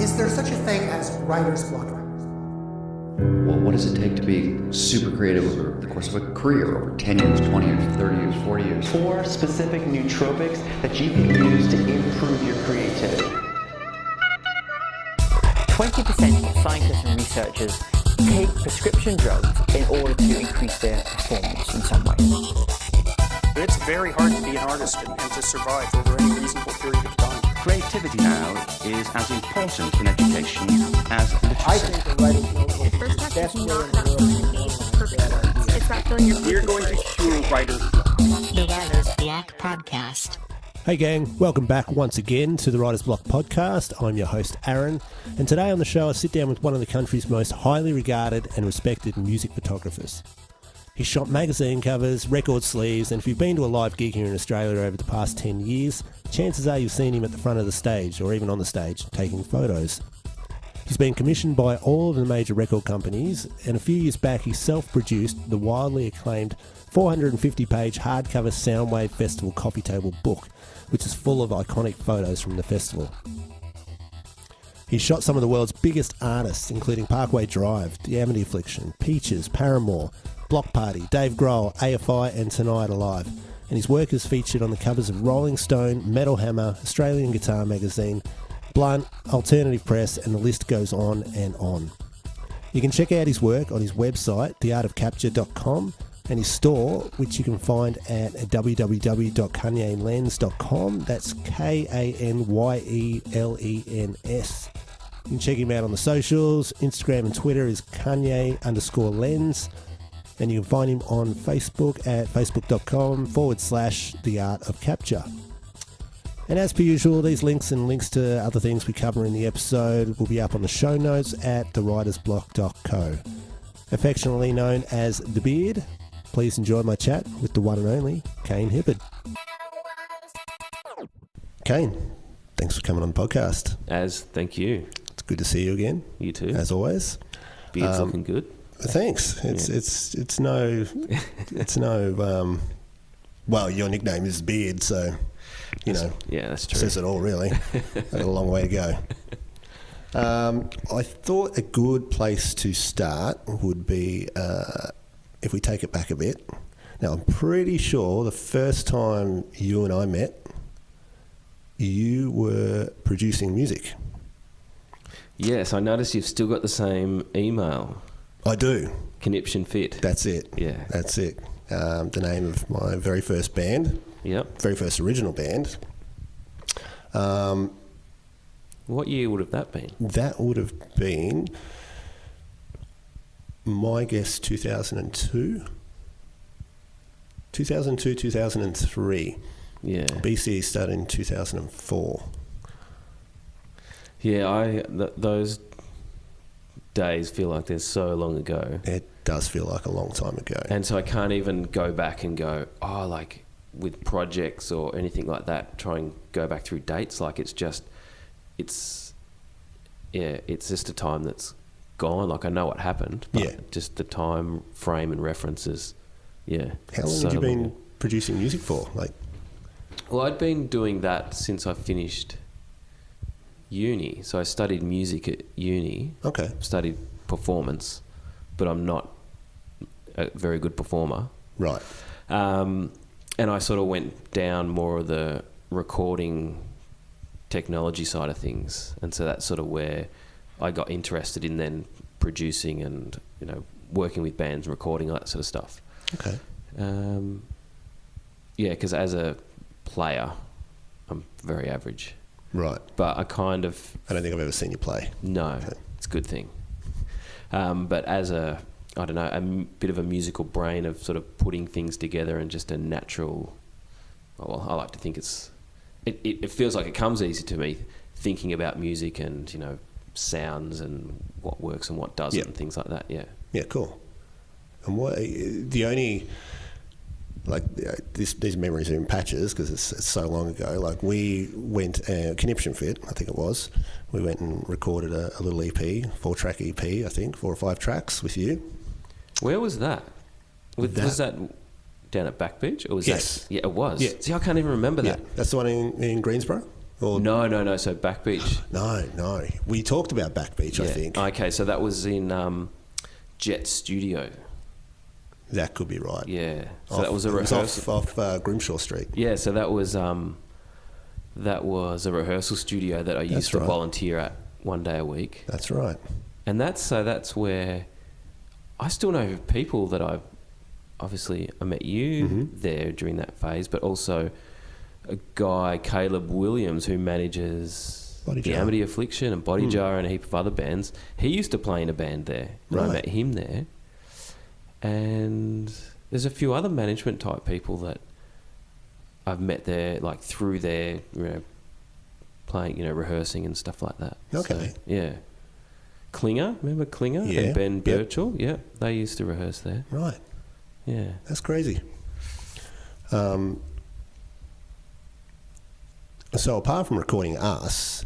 Is there such a thing as writer's block? Well, what does it take to be super creative over the course of a career, over 10 years, 20 years, 30 years, 40 years? 4 specific nootropics that you can use to improve your creativity. 20% of scientists and researchers take prescription drugs in order to increase their performance in some way. It's very hard to be an artist and to survive over any reasonable period of time. Creativity now is as important in education as literacy. I think the writing notebook is the best way in the world. It's about filling your We're going to cure writers' The Writer's Block Podcast. Hey gang, welcome back once again to the Writer's Block Podcast. I'm your host Aaron, and today on the show I sit down with one of the country's most highly regarded and respected music photographers. He's shot magazine covers, record sleeves, and if you've been to a live gig here in Australia over the past 10 years, chances are you've seen him at the front of the stage, or even on the stage, taking photos. He's been commissioned by all of the major record companies, and a few years back he self-produced the wildly acclaimed 450-page hardcover Soundwave Festival coffee table book, which is full of iconic photos from the festival. He's shot some of the world's biggest artists, including Parkway Drive, the Amity Affliction, Peaches, Paramore, Bloc Party, Dave Grohl, AFI and Tonight Alive, and his work is featured on the covers of Rolling Stone, Metal Hammer, Australian Guitar Magazine, Blunt, Alternative Press, and the list goes on and on. You can check out his work on his website, theartofcapture.com, and his store, which you can find at www.kanyelens.com. That's KANYELENS. You can check him out on the socials. Instagram and Twitter is Kanye_lens. And you can find him on Facebook at facebook.com/theartofcapture. And as per usual, these links and links to other things we cover in the episode will be up on the show notes at thewritersblock.co. Affectionately known as The Beard, please enjoy my chat with the one and only Kane Hibberd. Kane, thanks for coming on the podcast. Thank you. It's good to see you again. You too. As always. Beard's looking good. Thanks. It's no well, your nickname is Beard, so you know. Yeah, that's true. Says it all, really. I've got a long way to go. I thought a good place to start would be if we take it back a bit. Now, I'm pretty sure the first time you and I met, you were producing music. Yes, I noticed you've still got the same email. I do. Conniption Fit. That's it. Yeah. That's it. The name of my very first band. Yep. Very first original band. What year would have that been? That would have been, my guess, 2002. 2002, 2003. Yeah. BCE started in 2004. Yeah, those days feel like they're so long ago. It does feel like a long time ago. And so I can't even go back and go, like with projects or anything like that, try and go back through dates. Like it's just a time that's gone. Like I know what happened, but just the time frame and references. Yeah. How long had you been producing music for? Well, I'd been doing that since I finished uni. So I studied music at uni. Okay. Studied performance, but I'm not a very good performer. Right. And I sort of went down more of the recording technology side of things. And so that's sort of where I got interested in then producing and, working with bands, recording, all that sort of stuff. Okay. Because as a player, I'm very average. Right. But I don't think I've ever seen you play. No, it's a good thing. But as a bit of a musical brain of sort of putting things together and just a natural, I like to think it feels like it comes easy to me thinking about music and, sounds and what works and what doesn't and things like that, yeah. Yeah, cool. And these memories are in patches because it's so long ago. Like we went, Conniption Fit, I think it was. We went and recorded a little EP, 4-track EP, I think, 4 or 5 tracks with you. Where was that? Was that down at Back Beach? Or was yes. That? Yeah, it was. Yeah. See, I can't even remember that. That's the one in Greensboro. Or No. So Back Beach. No. We talked about Back Beach, I think. Okay, so that was in Jet Studio. That could be right. Yeah. So that was a rehearsal. Off Grimshaw Street. Yeah, so that was a rehearsal studio that I used to volunteer at one day a week. That's right. And that's where I still know people that I met you there during that phase, but also a guy, Caleb Williams, who manages the Amity Affliction and Body Jar and a heap of other bands. He used to play in a band there, and I met him there. And there's a few other management type people that I've met there, like through their, playing, rehearsing and stuff like that. Okay. So, yeah. Klinger, remember Klinger? Yeah. And Ben Birchall? Yeah, they used to rehearse there. Right. Yeah. That's crazy. So apart from recording us,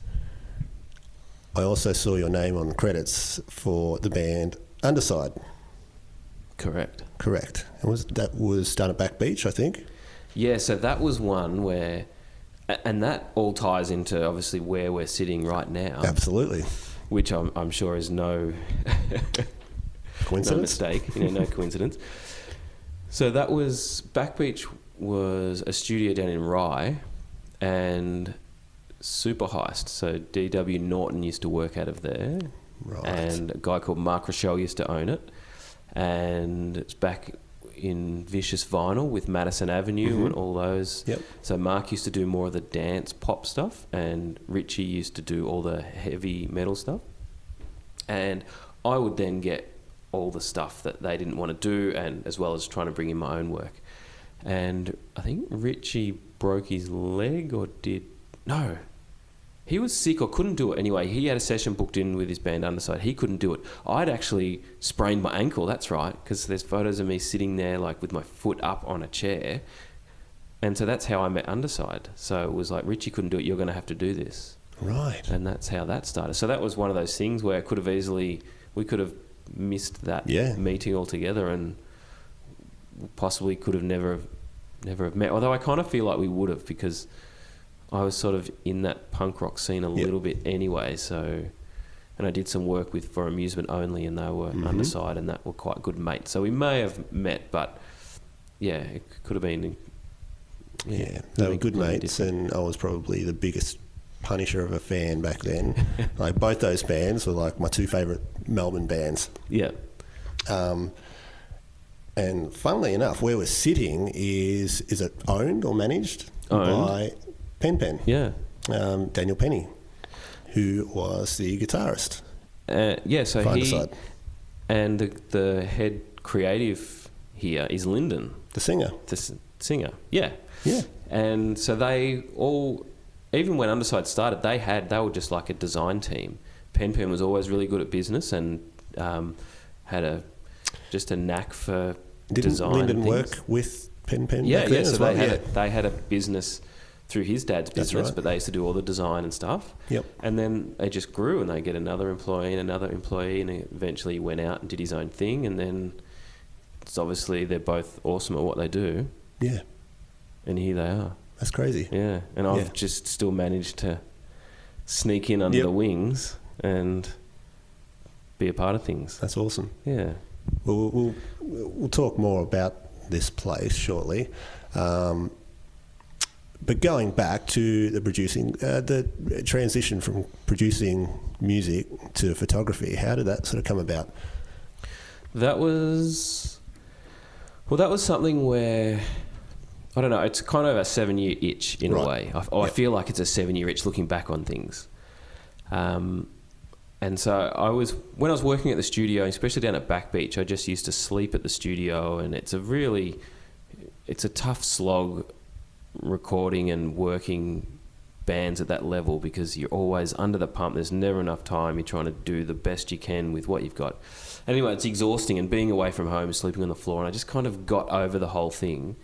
I also saw your name on the credits for the band Underside. Correct. And that was done at Back Beach, I think? Yeah, so that was one where, and that all ties into obviously where we're sitting right now. Absolutely. Which I'm sure is no coincidence? No mistake, no coincidence. So that was, Back Beach was a studio down in Rye, and Super Heist. So D.W. Norton used to work out of there. Right. And a guy called Mark Rochelle used to own it. And it's back in Vicious Vinyl with Madison Avenue and all those. Yep. So Mark used to do more of the dance pop stuff, and Richie used to do all the heavy metal stuff. And I would then get all the stuff that they didn't want to do, and as well as trying to bring in my own work. And I think Richie broke his leg he was sick or couldn't do it anyway. He had a session booked in with his band Underside. He couldn't do it. I'd actually sprained my ankle, that's right, because there's photos of me sitting there like with my foot up on a chair. And so that's how I met Underside. So it was like, Richie couldn't do it, you're going to have to do this. Right. And that's how that started. So that was one of those things where we could have missed that meeting altogether, and possibly could have never have met. Although I kind of feel like we would have, because I was sort of in that punk rock scene a little bit anyway. So, and I did some work for Amusement Only, and they were Underside, and that were quite good mates. So we may have met, but yeah, it could have been. Yeah, they were good mates, and I was probably the biggest Punisher of a fan back then. Like both those bands were like my two favourite Melbourne bands. Yeah. And funnily enough, where we're sitting is it owned or managed by Pen? Yeah. Daniel Penny, who was the guitarist. So he and the head creative here is Lyndon, the singer. The singer, yeah. Yeah. And so they all, even when Underside started, they were just like a design team. Pen was always really good at business and had just a knack for design. Didn't Lyndon and work with Pen? Yeah. So they had a business through his dad's business, but they used to do all the design and stuff. Yep. And then they just grew, and they get another employee, and eventually he went out and did his own thing. And then it's obviously they're both awesome at what they do. Yeah. And here they are. That's crazy. Yeah. And I've just still managed to sneak in under the wings and be a part of things. That's awesome. Yeah. We'll talk more about this place shortly. But going back to the producing, the transition from producing music to photography, how did that sort of come about? That was something where, I don't know, it's kind of a 7-year itch in a way. I feel like it's a 7-year itch looking back on things. And so when I was working at the studio, especially down at Back Beach, I just used to sleep at the studio, and it's a tough slog recording and working bands at that level, because you're always under the pump. There's never enough time. You're trying to do the best you can with what you've got. Anyway, it's exhausting, and being away from home, sleeping on the floor, and I just kind of got over the whole thing.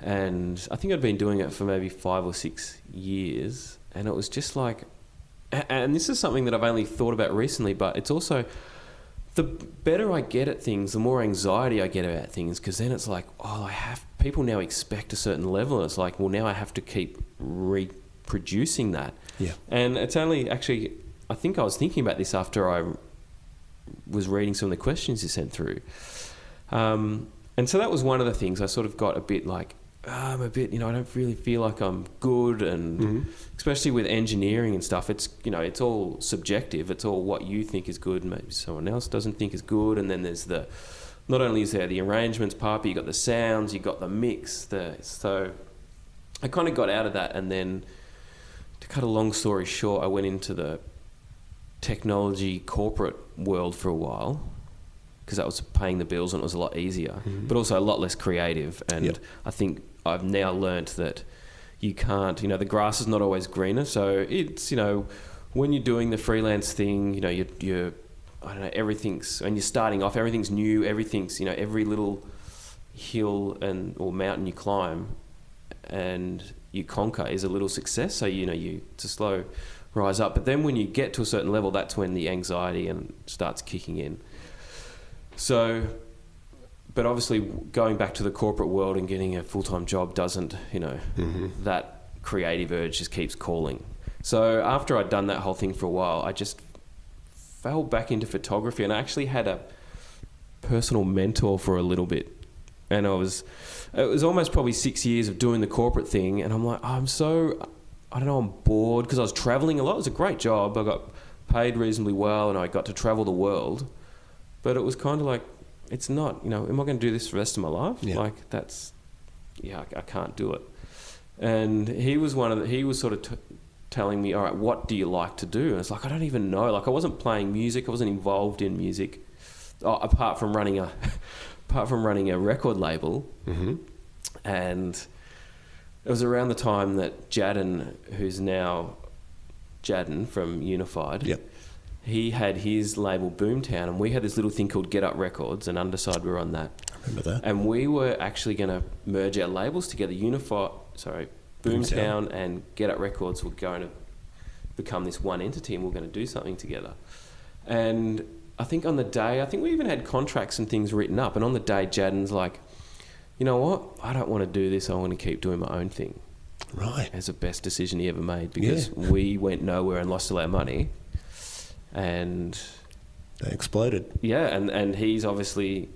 And I think I'd been doing it for maybe 5 or 6 years, and it was just like, and this is something that I've only thought about recently, but it's also, the better I get at things, the more anxiety I get about things, because then it's like, people now expect a certain level, and it's like, well, now I have to keep producing that. Yeah. And it's only actually, I think I was thinking about this after I was reading some of the questions you sent through. And so that was one of the things I sort of got a bit like, I'm a bit, I don't really feel like I'm good. And especially with engineering and stuff, it's, it's all subjective. It's all what you think is good and maybe someone else doesn't think is good. And then there's not only is there the arrangements part, but you got the sounds, you got the mix. So I kind of got out of that. And then to cut a long story short, I went into the technology corporate world for a while, because that was paying the bills and it was a lot easier, but also a lot less creative. And I think I've now learnt that you can't, the grass is not always greener. So it's, when you're doing the freelance thing, you're I don't know, everything's, when you're starting off, everything's new, everything's, every little hill or mountain you climb and you conquer is a little success. So, it's a slow rise up. But then when you get to a certain level, that's when the anxiety starts kicking in. So, but obviously going back to the corporate world and getting a full-time job doesn't, that creative urge just keeps calling. So after I'd done that whole thing for a while, I just fell back into photography, and I actually had a personal mentor for a little bit. And it was almost probably 6 years of doing the corporate thing, and I'm like, I'm bored, because I was traveling a lot. It was a great job. I got paid reasonably well, and I got to travel the world. But it was kind of like, it's not, am I going to do this for the rest of my life? Yeah. Like, I can't do it. And he was sort of telling me, all right, what do you like to do? And it's like, I don't even know. Like, I wasn't playing music. I wasn't involved in music, apart from running a record label. And it was around the time that Jadden, who's now Jadden from Unified, he had his label Boomtown, and we had this little thing called Get Up Records, and Underside were on that. I remember that. And we were actually going to merge our labels together. Boomtown and Get Up Records were going to become this one entity, and we we're going to do something together. And I think on the day, we even had contracts and things written up, and on the day Jadden's like, you know what, I don't want to do this, I want to keep doing my own thing. Right. It's the best decision he ever made, because we went nowhere and lost all our money. And they exploded. Yeah, and he's obviously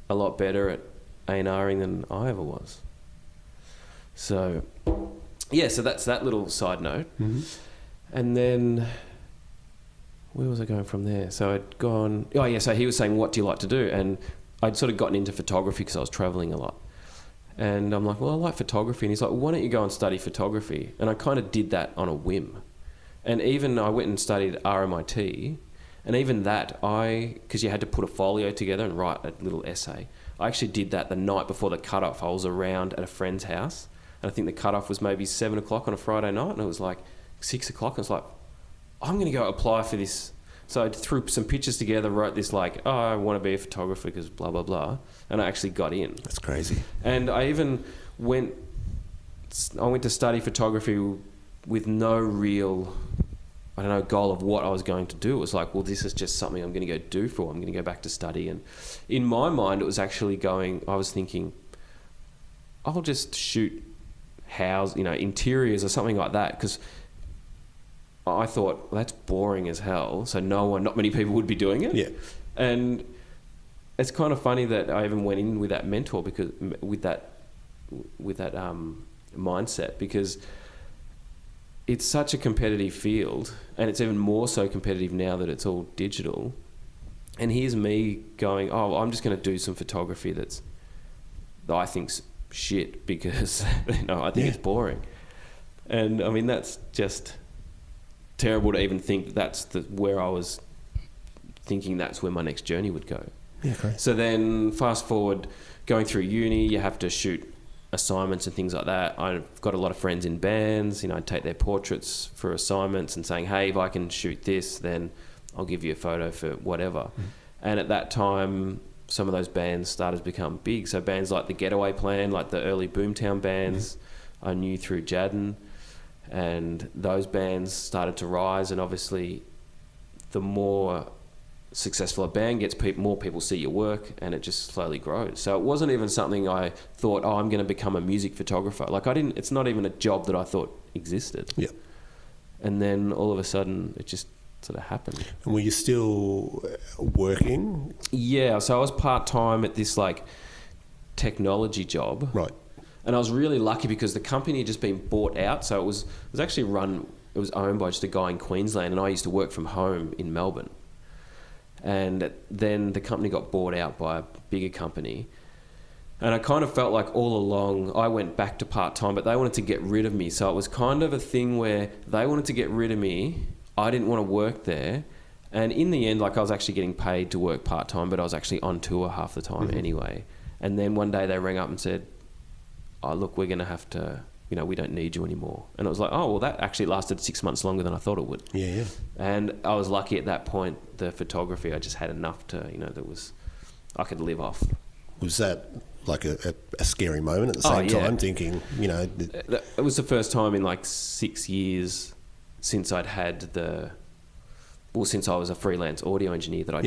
a lot better at A&Ring than I ever was. So, so that's that little side note. And then, where was I going from there? So I'd gone... so he was saying, what do you like to do? And I'd sort of gotten into photography because I was travelling a lot. And I'm like, well, I like photography. And he's like, well, why don't you go and study photography? And I kind of did that on a whim. And even I went and studied RMIT, and even that, because you had to put a folio together and write a little essay, I actually did that the night before the cut-off. I was around at a friend's house, and I think the cut-off was maybe 7 o'clock on a Friday night, and it was like 6 o'clock, and I was like, I'm going to go apply for this. So I threw some pictures together, wrote this like, I want to be a photographer because blah, blah, blah, and I actually got in. That's crazy. And I even went to study photography with no real, goal of what I was going to do. It was like, well, this is just something I'm going to go do for. I'm going to go back to study. And in my mind, it was actually I was thinking, I'll just shoot interiors or something like that, because I thought, well, that's boring as hell. So not many people would be doing it. Yeah. And it's kind of funny that I even went in with that mentor, because with that mindset, because it's such a competitive field, and it's even more so competitive now that it's all digital. And here's me going, I'm just going to do some photography that I think's shit, because I think it's boring. And I mean, that's just terrible to even think that's where I was thinking that's where my next journey would go. Yeah, okay. So then fast forward, going through uni, you have to shoot assignments and things like that. I've got a lot of friends in bands, I'd take their portraits for assignments and saying, hey, if I can shoot this, then I'll give you a photo for whatever. And at that time, some of those bands started to become big. So bands like the Getaway Plan, like the early Boomtown bands, I knew through Jadden, and those bands started to rise. And obviously, the more successful a band gets, more people see your work, and it just slowly grows. So it wasn't even something I thought, I'm going to become a music photographer. Like it's not even a job that I thought existed. Yeah. And then all of a sudden, it just sort of happened. And were you still working? Yeah, so I was part-time at this like technology job. Right. And I was really lucky because the company had just been bought out. So it was actually it was owned by just a guy in Queensland, and I used to work from home in Melbourne. And then the company got bought out by a bigger company. And I kind of felt like all along I went back to part-time, but they wanted to get rid of me. So it was kind of a thing where they wanted to get rid of me. I didn't want to work there. And in the end, like I was actually getting paid to work part-time, but I was actually on tour half the time anyway. And then one day they rang up and said, oh, look, we're going to have to, we don't need you anymore. And it was like, oh, well, that actually lasted 6 months longer than I thought it would. Yeah. And I was lucky at that point, the photography, I just had enough to, I could live off. Was that like a scary moment at the same time, thinking, It was the first time in like 6 years since I'd had since I was a freelance audio engineer that I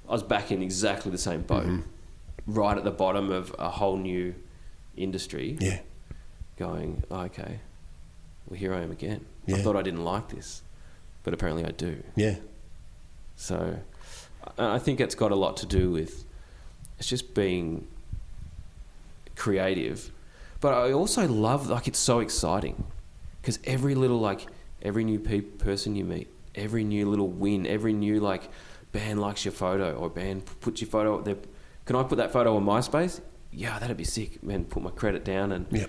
was back in exactly the same boat, right at the bottom of a whole new industry. Yeah. Going, oh, okay, well, here I am again. Yeah. I thought I didn't like this, but apparently I do. Yeah. So I think it's got a lot to do with it's just being creative. But I also love, like, it's so exciting because every new person you meet, every new little win, every new band likes your photo or band puts your photo up there. Can I put that photo on MySpace? Yeah, that'd be sick. Man, put my credit down and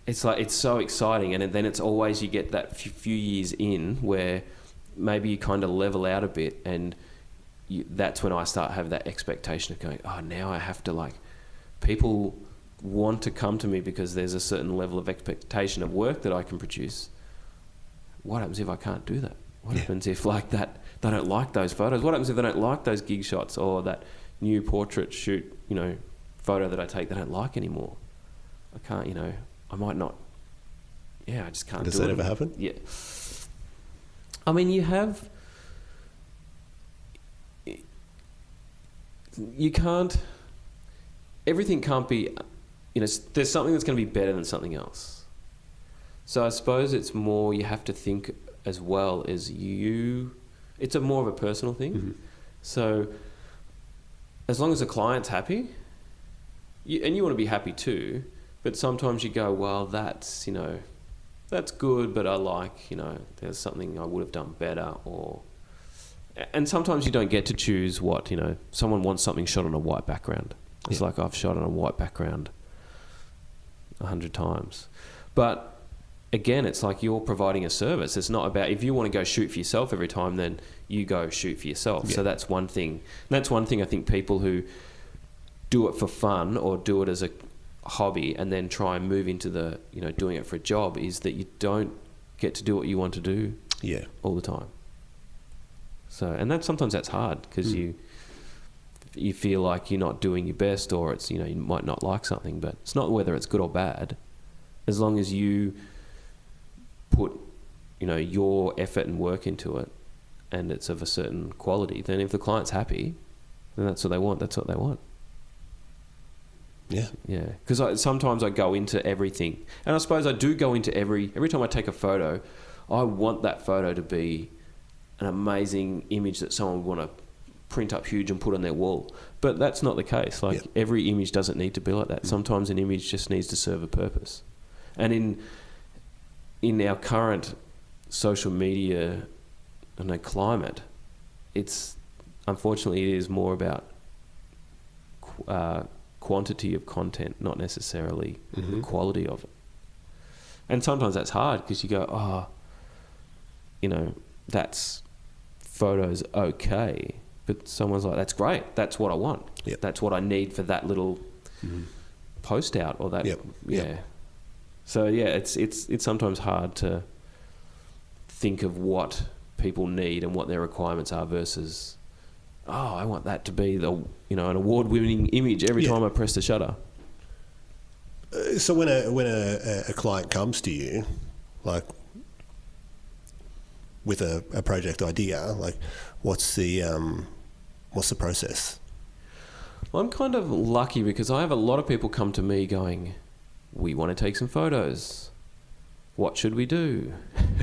it's so exciting. And then it's always, you get that few years in where maybe you kind of level out a bit, and that's when I start having that expectation of going, oh, now I have to, people want to come to me because there's a certain level of expectation of work that I can produce. What happens if I can't do that? What happens if they don't like those photos? What happens if they don't like those gig shots or that new portrait shoot, photo that I take they don't like anymore? I can't, I might not. Yeah, I just can't do it. Does that ever happen? Yeah. I mean, you can't, everything can't be, there's something that's going to be better than something else. So I suppose it's more, you have to think as well as it's more of a personal thing. Mm-hmm. So as long as the client's happy, and you want to be happy too, but sometimes you go, well, that's good, but I there's something I would have done better, and sometimes you don't get to choose what, someone wants something shot on a white background. It's like I've shot on a white background 100 times. But again, it's like you're providing a service. It's not about, if you want to go shoot for yourself every time, then you go shoot for yourself. Yeah. So that's one thing. And that's one thing I think people who do it for fun or do it as a hobby and then try and move into the, doing it for a job, is that you don't get to do what you want to do all the time. So, and sometimes that's hard because you feel like you're not doing your best, or it's, you might not like something, but it's not whether it's good or bad. As long as you put, your effort and work into it and it's of a certain quality, then if the client's happy, then that's what they want. That's what they want. Yeah. Yeah. Because sometimes I go into everything, and I suppose I do go into every time I take a photo, I want that photo to be an amazing image that someone would want to print up huge and put on their wall. But that's not the case. Every image doesn't need to be like that. Sometimes an image just needs to serve a purpose. And in our current social media climate, it's unfortunately it is more about quantity of content, not necessarily the quality of it. And sometimes that's hard because you go, that's photo's okay, but someone's like, that's great, that's what I want. Yep. That's what I need for that little post out or that. Yep. So it's sometimes hard to think of what people need and what their requirements are versus, I want that to be the an award-winning image every time I press the shutter. So when a client comes to you, with a project idea, what's the process? Well, I'm kind of lucky because I have a lot of people come to me going, we want to take some photos. what should we do?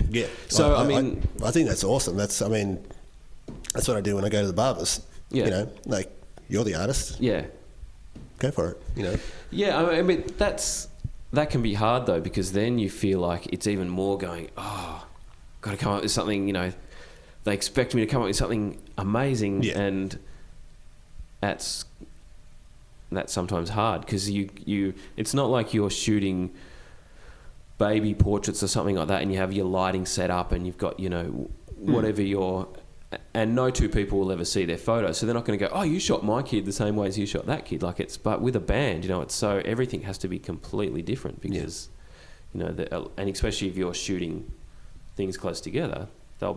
Yeah. So, I think that's awesome. That's what I do when I go to the barbers. Yeah. You know, like, you're the artist. Yeah. Go for it, you know. Yeah, I mean, that can be hard, though, because then you feel like it's even more going, got to come up with something, you know, they expect me to come up with something amazing, and that's sometimes hard, because you it's not like you're shooting baby portraits or something like that and you have your lighting set up and you've got, you know, whatever and no two people will ever see their photo, so they're not going to go, oh, you shot my kid the same way as you shot that kid. Like, but with a band, you know, it's so everything has to be completely different, because you know, and especially if you're shooting things close together, they're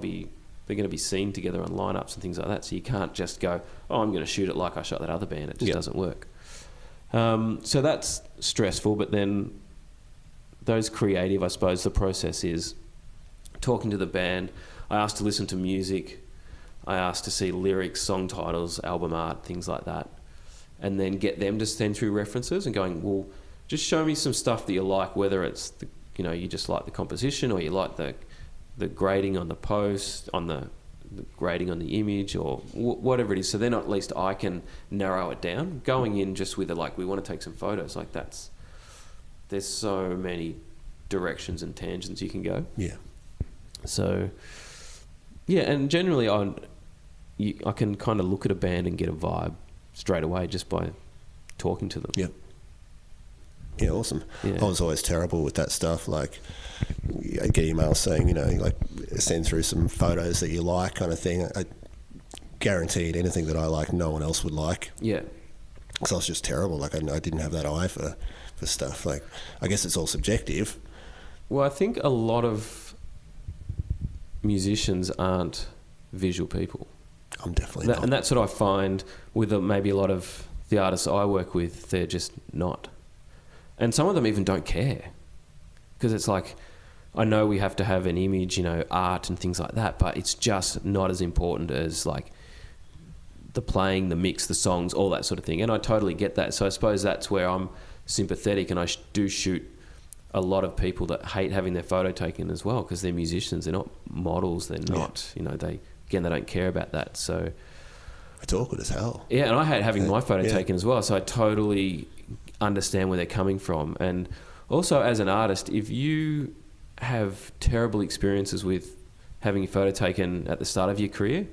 going to be seen together on lineups and things like that, so you can't just go, oh, I'm going to shoot it like I shot that other band. It just doesn't work. So that's stressful, but then those creative, I suppose the process is talking to the band. I asked to listen to music, I asked to see lyrics, song titles, album art, things like that, and then get them to send through references and going, well, just show me some stuff that you like, whether it's you know, you just like the composition, or you like the grading on the post, on the grading on the image, or whatever it is. So then at least I can narrow it down. Going in just with like, we want to take some photos, like there's so many directions and tangents you can go. Yeah. So, yeah, and generally I can kind of look at a band and get a vibe straight away just by talking to them. Yep. Yeah, awesome. Yeah. I was always terrible with that stuff. Like, I get emails saying, you know, like, send through some photos that you like, kind of thing. I guaranteed anything that I like, no one else would like. Yeah. Because I was just terrible. Like, I didn't have that eye for stuff. Like, I guess it's all subjective. Well, I think a lot of musicians aren't visual people. I'm definitely not. And that's what I find with maybe a lot of the artists I work with. They're just not. And some of them even don't care, because it's like, I know we have to have an image, you know, art and things like that, but it's just not as important as like the playing, the mix, the songs, all that sort of thing. And I totally get that. So I suppose that's where I'm sympathetic, and I do shoot a lot of people that hate having their photo taken as well, because they're musicians, they're not models, they're not, you know, they don't care about that. So it's awkward as hell. Yeah, and I hate having my photo taken as well, so I totally understand where they're coming from. And also, as an artist, if you have terrible experiences with having your photo taken at the start of your career,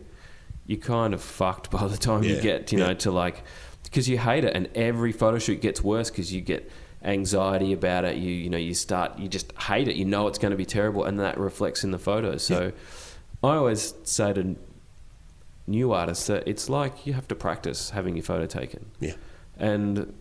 you're kind of fucked by the time you get, you know, to like, because you hate it, and every photo shoot gets worse because you get anxiety about it. You just hate it. You know it's going to be terrible, and that reflects in the photos. So I always say to new artists that it's like you have to practice having your photo taken. Yeah. And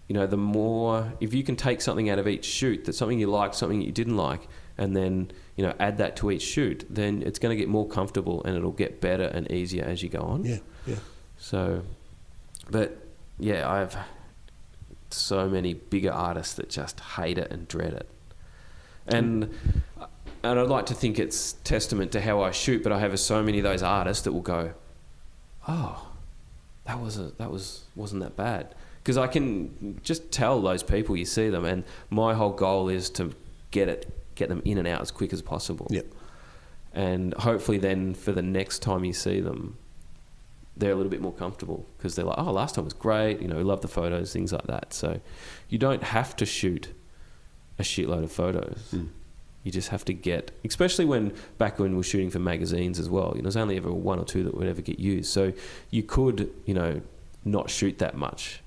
you know, the more, if you can take something out of each shoot, that's something you liked, something you didn't like, and then, you know, add that to each shoot, then it's going to get more comfortable and it'll get better and easier as you go on. Yeah, yeah. So, but yeah, I have so many bigger artists that just hate it and dread it. And I'd like to think it's testament to how I shoot, but I have so many of those artists that will go, oh, that wasn't that bad. Because I can just tell those people, you see them, and my whole goal is to get them in and out as quick as possible. Yep. And hopefully then for the next time you see them, they're a little bit more comfortable, because they're like, oh, last time was great, you know, we love the photos, things like that. So you don't have to shoot a shitload of photos. You just have to get, especially back when we were shooting for magazines as well, you know, there's only ever one or two that would ever get used. So you could, you know, not shoot that much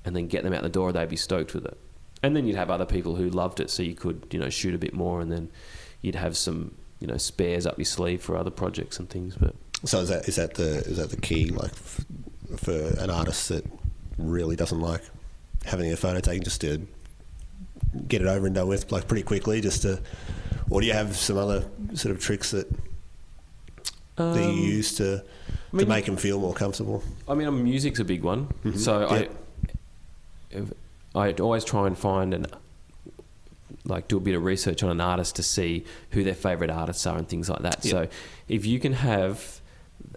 and then get them out the door, they'd be stoked with it. And then you'd have other people who loved it, so you could, you know, shoot a bit more, and then you'd have some, you know, spares up your sleeve for other projects and things. But so is that the key, like, for an artist that really doesn't like having a photo taken, just to get it over and done with, like, pretty quickly, or do you have some other sort of tricks that you use to make them feel more comfortable? I mean, music's a big one. Mm-hmm. So I always try and find do a bit of research on an artist to see who their favourite artists are and things like that. Yep. So if you can have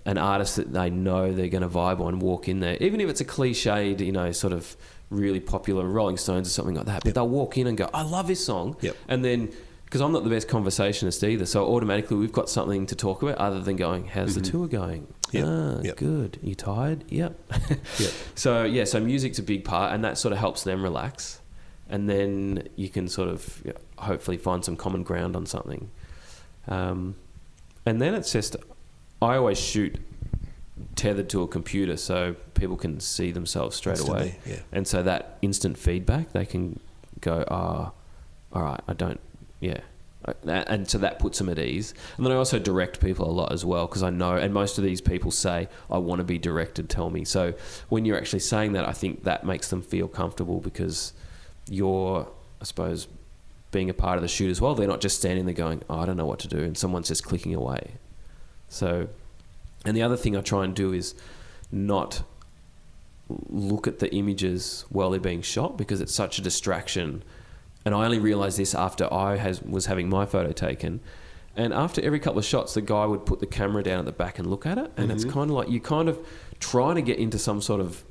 an artist that they know they're going to vibe on, walk in there, even if it's a cliched, you know, sort of really popular Rolling Stones or something like that, but they'll walk in and go, I love this song. Yep. And then, because I'm not the best conversationist either, so automatically we've got something to talk about other than going, how's the tour going? Good. You tired? Yep. Yep. So music's a big part, and that sort of helps them relax. And then you can sort of hopefully find some common ground on something. And then it's just, I always shoot tethered to a computer so people can see themselves straight away. Yeah. And so that instant feedback, they can go, all right, I don't, and so that puts them at ease. And then I also direct people a lot as well, because I know, and most of these people say, I want to be directed, tell me. So when you're actually saying that, I think that makes them feel comfortable, because you're, I suppose, being a part of the shoot as well. They're not just standing there going, I don't know what to do, and someone's just clicking away. So, and the other thing I try and do is not look at the images while they're being shot, because it's such a distraction. And I only realised this after I was having my photo taken. And after every couple of shots, the guy would put the camera down at the back and look at it. And it's kind of like you kind of trying to get into some sort of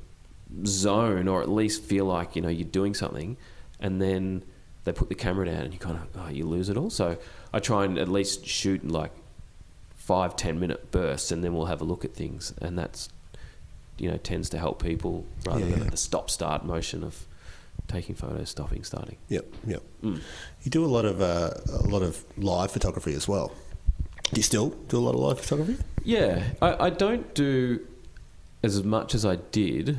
zone, or at least feel like, you're doing something. And then they put the camera down and you kind of, you lose it all. So I try and at least shoot in like 5-10 minute bursts, and then we'll have a look at things. And that's, tends to help people rather than the stop-start motion of taking photos, stopping, starting. Yep. You do a lot of live photography as well. Do you still do a lot of live photography? Yeah, I don't do as much as I did,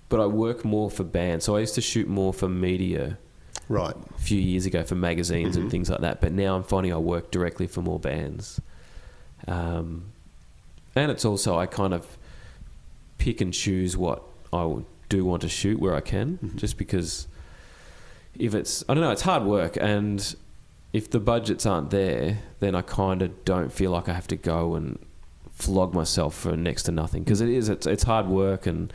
but I work more for bands. So I used to shoot more for media, right, a few years ago, for magazines and things like that. But now I'm finding I work directly for more bands, and it's also, I kind of pick and choose what I do want to shoot where I can, just because if it's, I don't know, it's hard work, and if the budgets aren't there, then I kind of don't feel like I have to go and flog myself for next to nothing, because it's hard work, and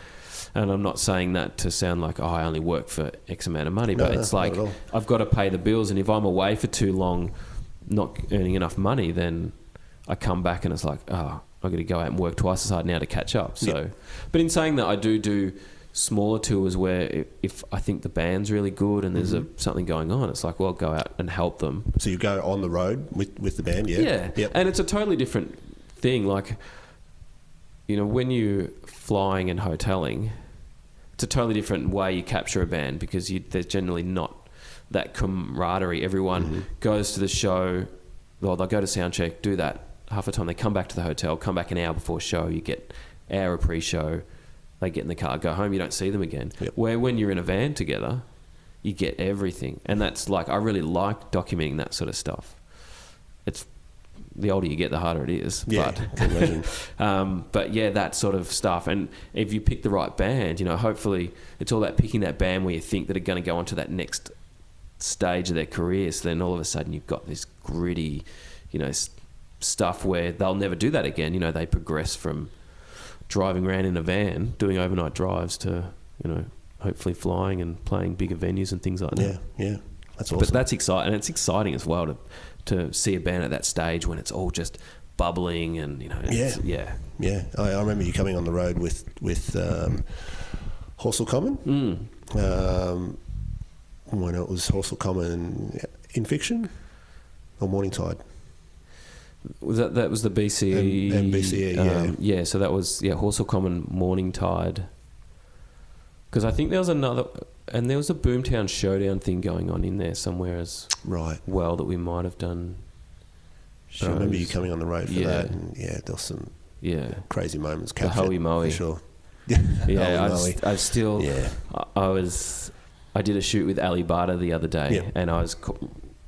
I'm not saying that to sound like, I only work for X amount of money, but it's like I've got to pay the bills, and if I'm away for too long not earning enough money, then I come back and it's like, I've got to go out and work twice as hard now to catch up. So, but in saying that, I do smaller tours where if I think the band's really good and there's something going on, it's like, well, I'll go out and help them. So you go on the road with the band, Yep. And it's a totally different thing. Like, when you're flying and hoteling, it's a totally different way you capture a band, because there's generally not that camaraderie. Everyone goes to the show, they'll go to sound check, do that. Half the time they come back to the hotel, come back an hour before show, you get an hour of pre-show, they get in the car, go home, you don't see them again. Yep. Where when you're in a van together, you get everything. And that's like, I really like documenting that sort of stuff. It's, the older you get, the harder it is. Yeah, but, can imagine. But yeah, that sort of stuff. And if you pick the right band, hopefully it's all about picking that band where you think that are going to go on to that next stage of their career. So then all of a sudden you've got this gritty, stuff where they'll never do that again. They progress from driving around in a van, doing overnight drives, to, hopefully flying and playing bigger venues and things like that. Yeah. That's awesome. But that's exciting, and it's exciting as well to see a band at that stage when it's all just bubbling and, Yeah. I remember you coming on the road with Horsell Common. When it was Horsell Common in Fiction or Morning Tide. Was that was the BCE? And BCE, yeah, so that was, Horsell Common, Morning Tide. Because I think there was another, and there was a Boomtown Showdown thing going on in there somewhere as well that we might have done shows. I remember you coming on the road for that, and there was some crazy moments captured. The Hoey Moey. For sure. I still, I did a shoot with Ali Bada the other day, and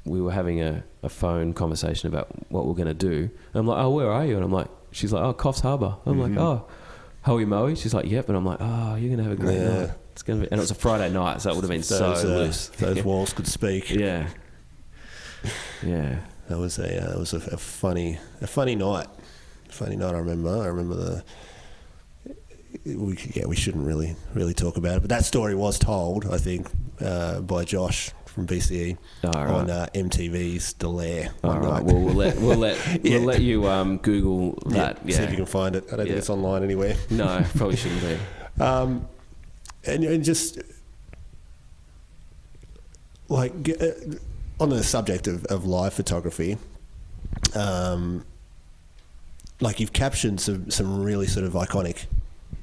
we were having a phone conversation about what we're going to do. And I'm like, oh, where are you? And I'm like, she's like, oh, Coffs Harbour. I'm like, oh, Hoey Moey? She's like, yep. And I'm like, oh, you're going to have a great night. It's going to be, and it was a Friday night, so that would have been so loose. Those walls could speak. Yeah. That was a funny night. Funny night. I remember we shouldn't really talk about it, but that story was told, I think, by Josh from BCE on MTV's Delaire. All right. Well, we'll let you Google that. See if you can find it. I don't think it's online anywhere. No, probably shouldn't be. And just like on the subject of live photography, like you've captured some really sort of iconic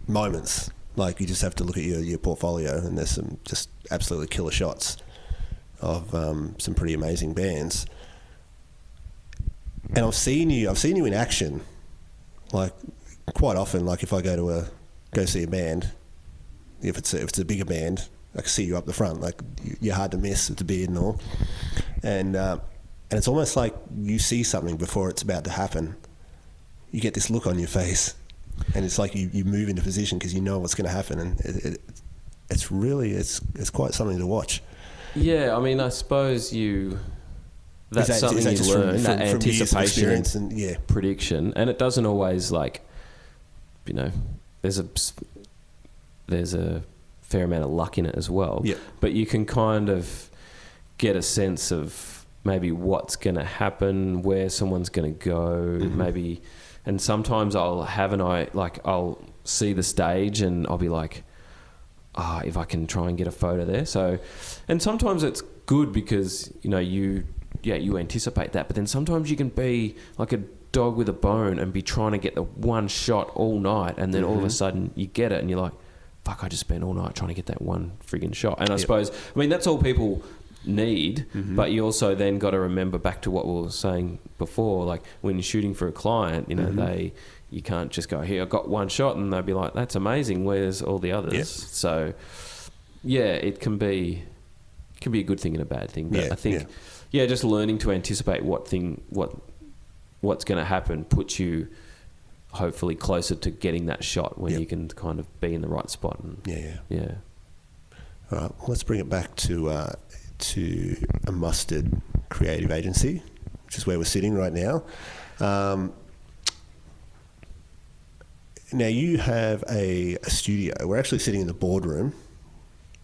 moments. Like you just have to look at your portfolio, and there's some just absolutely killer shots of some pretty amazing bands. And I've seen you in action, like quite often. Like if I go see a band, if it's a bigger band, I can see you up the front. Like you're hard to miss with the beard and all, and it's almost like you see something before it's about to happen. You get this look on your face, and it's like you move into position because you know what's going to happen, and it's quite something to watch. Yeah, I mean, I suppose that's something you learn, from that anticipation and prediction, and it doesn't always there's a fair amount of luck in it as well. Yeah. But you can kind of get a sense of maybe what's going to happen, where someone's going to go, maybe. And sometimes I'll I'll see the stage and I'll be like, if I can try and get a photo there. So, and sometimes it's good because, you anticipate that. But then sometimes you can be like a dog with a bone and be trying to get the one shot all night. And then all of a sudden you get it and you're like, fuck, I just spent all night trying to get that one friggin' shot. And I suppose, that's all people need, but you also then got to remember back to what we were saying before, like when you're shooting for a client, you can't just go, here, I got one shot, and they'll be like, that's amazing, where's all the others? So it can be a good thing and a bad thing, but I think just learning to anticipate what's going to happen puts you hopefully closer to getting that shot when you can kind of be in the right spot. And all right, let's bring it back to a Mustard creative agency, which is where we're sitting right now. Now you have a studio. We're actually sitting in the boardroom,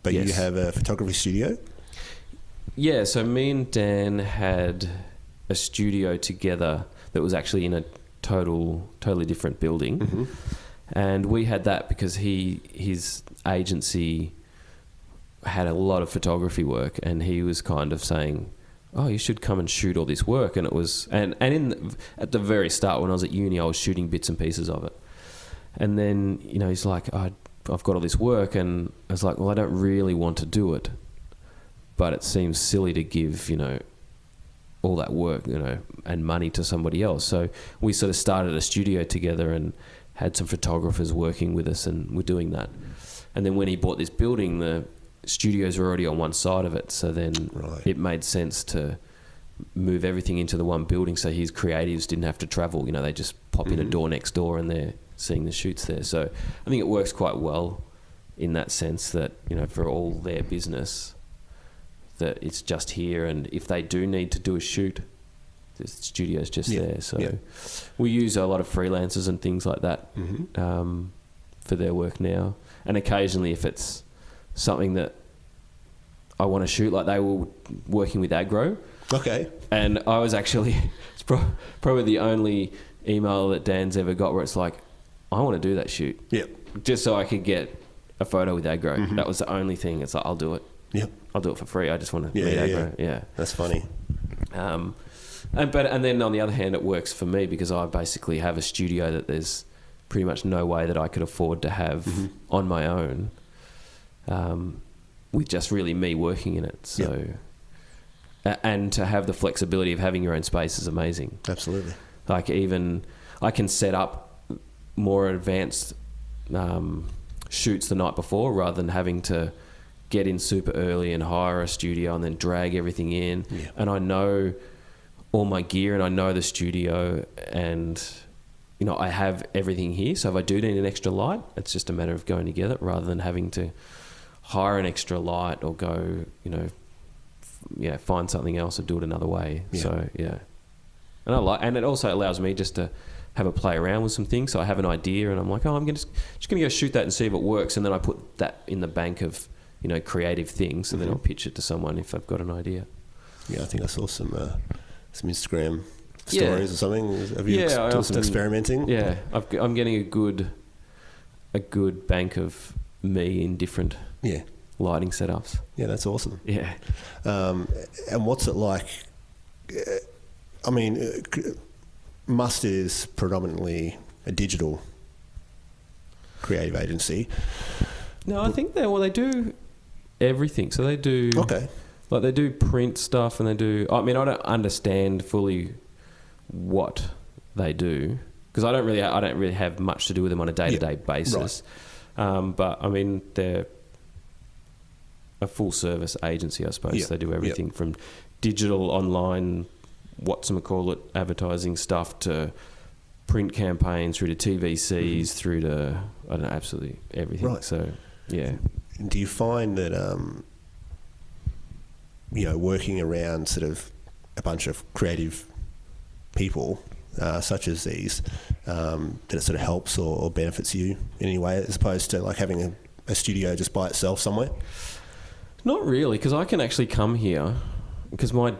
but you have a photography studio. Yeah, so me and Dan had a studio together that was actually in a totally different building, and we had that because his agency had a lot of photography work, and he was kind of saying, you should come and shoot all this work. And it was at the very start when I was at uni, I was shooting bits and pieces of it, and then he's like, I've got all this work, and I was like, well, I don't really want to do it, but it seems silly to give all that work and money to somebody else. So we sort of started a studio together and had some photographers working with us, and we're doing that. And then when he bought this building, the studios were already on one side of it, so then it made sense to move everything into the one building so his creatives didn't have to travel. They just pop in a door next door and they're seeing the shoots there. So I think it works quite well in that sense that for all their business, that it's just here, and if they do need to do a shoot, the studio's just there. So we use a lot of freelancers and things like that for their work now, and occasionally if it's something that I want to shoot, like they were working with Aggro. Okay. And I was actually, it's probably the only email that Dan's ever got where it's like, I want to do that shoot. Yep. Just so I could get a photo with Aggro. That was the only thing. It's like, I'll do it. Yep. I'll do it for free. I just want to meet Aggro. Yeah. That's funny. And then on the other hand, it works for me because I basically have a studio that there's pretty much no way that I could afford to have on my own. With just really me working in it. So, and to have the flexibility of having your own space is amazing. Absolutely. Like even I can set up more advanced shoots the night before rather than having to get in super early and hire a studio and then drag everything in. Yeah. And I know all my gear and I know the studio and I have everything here. So if I do need an extra light, it's just a matter of going to get it rather than having to hire an extra light or go, find something else or do it another way. Yeah. So, and it also allows me just to have a play around with some things. So I have an idea and I'm like, I'm just going to go shoot that and see if it works. And then I put that in the bank of, creative things. And then I'll pitch it to someone if I've got an idea. Yeah, I think I saw some Instagram stories or something. Have you done some experimenting? Yeah, I'm getting a good bank of me in different lighting setups. Yeah, that's awesome. Yeah. And what's it like? I mean, Mustard is predominantly a digital creative agency. No, I think they do everything. So they do like they do print stuff, and they do. I mean, I don't understand fully what they do because I don't really have much to do with them on a day-to-day basis. Right. But I mean, they're a full-service agency, I suppose. Yeah. They do everything from digital, online, whatchamacallit, advertising stuff to print campaigns through to TVCs through to I don't know, absolutely everything. Right. So yeah. Do you find that working around sort of a bunch of creative people such as these, that it sort of helps or benefits you in any way as opposed to like having a studio just by itself somewhere? Not really, because I can actually come here because my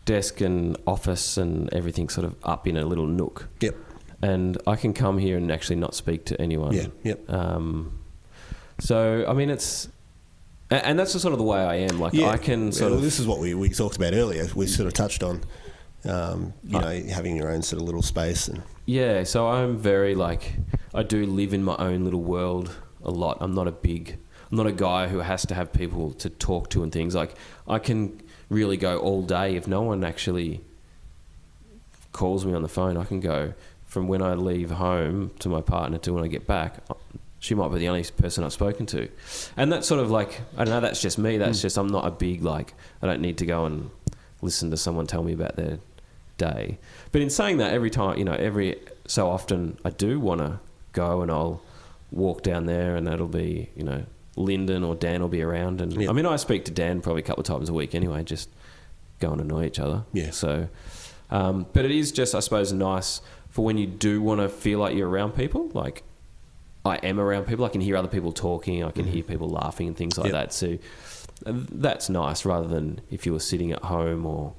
desk and office and everything's sort of up in a little nook. Yep. And I can come here and actually not speak to anyone. Yeah. Yep. So I mean, and that's just sort of the way I am. Like I can sort of. This is what we talked about earlier. We sort of touched on, having your own sort of little space and. Yeah, so I'm very I do live in my own little world a lot. I'm not a guy who has to have people to talk to and things. Like I can really go all day if no one actually calls me on the phone. I can go from when I leave home to my partner to when I get back. She might be the only person I've spoken to. And that's sort of I don't know, that's just me. That's just, I'm not a big, I don't need to go and listen to someone tell me about their day. But in saying that, every time, every so often I do want to go and I'll walk down there and that'll be, Lyndon or Dan will be around. And I mean, I speak to Dan probably a couple of times a week anyway, just go and annoy each other. Yeah. So, but it is just, I suppose, nice for when you do want to feel like you're around people. Like I am around people. I can hear other people talking. I can hear people laughing and things like that. So that's nice rather than if you were sitting at home or,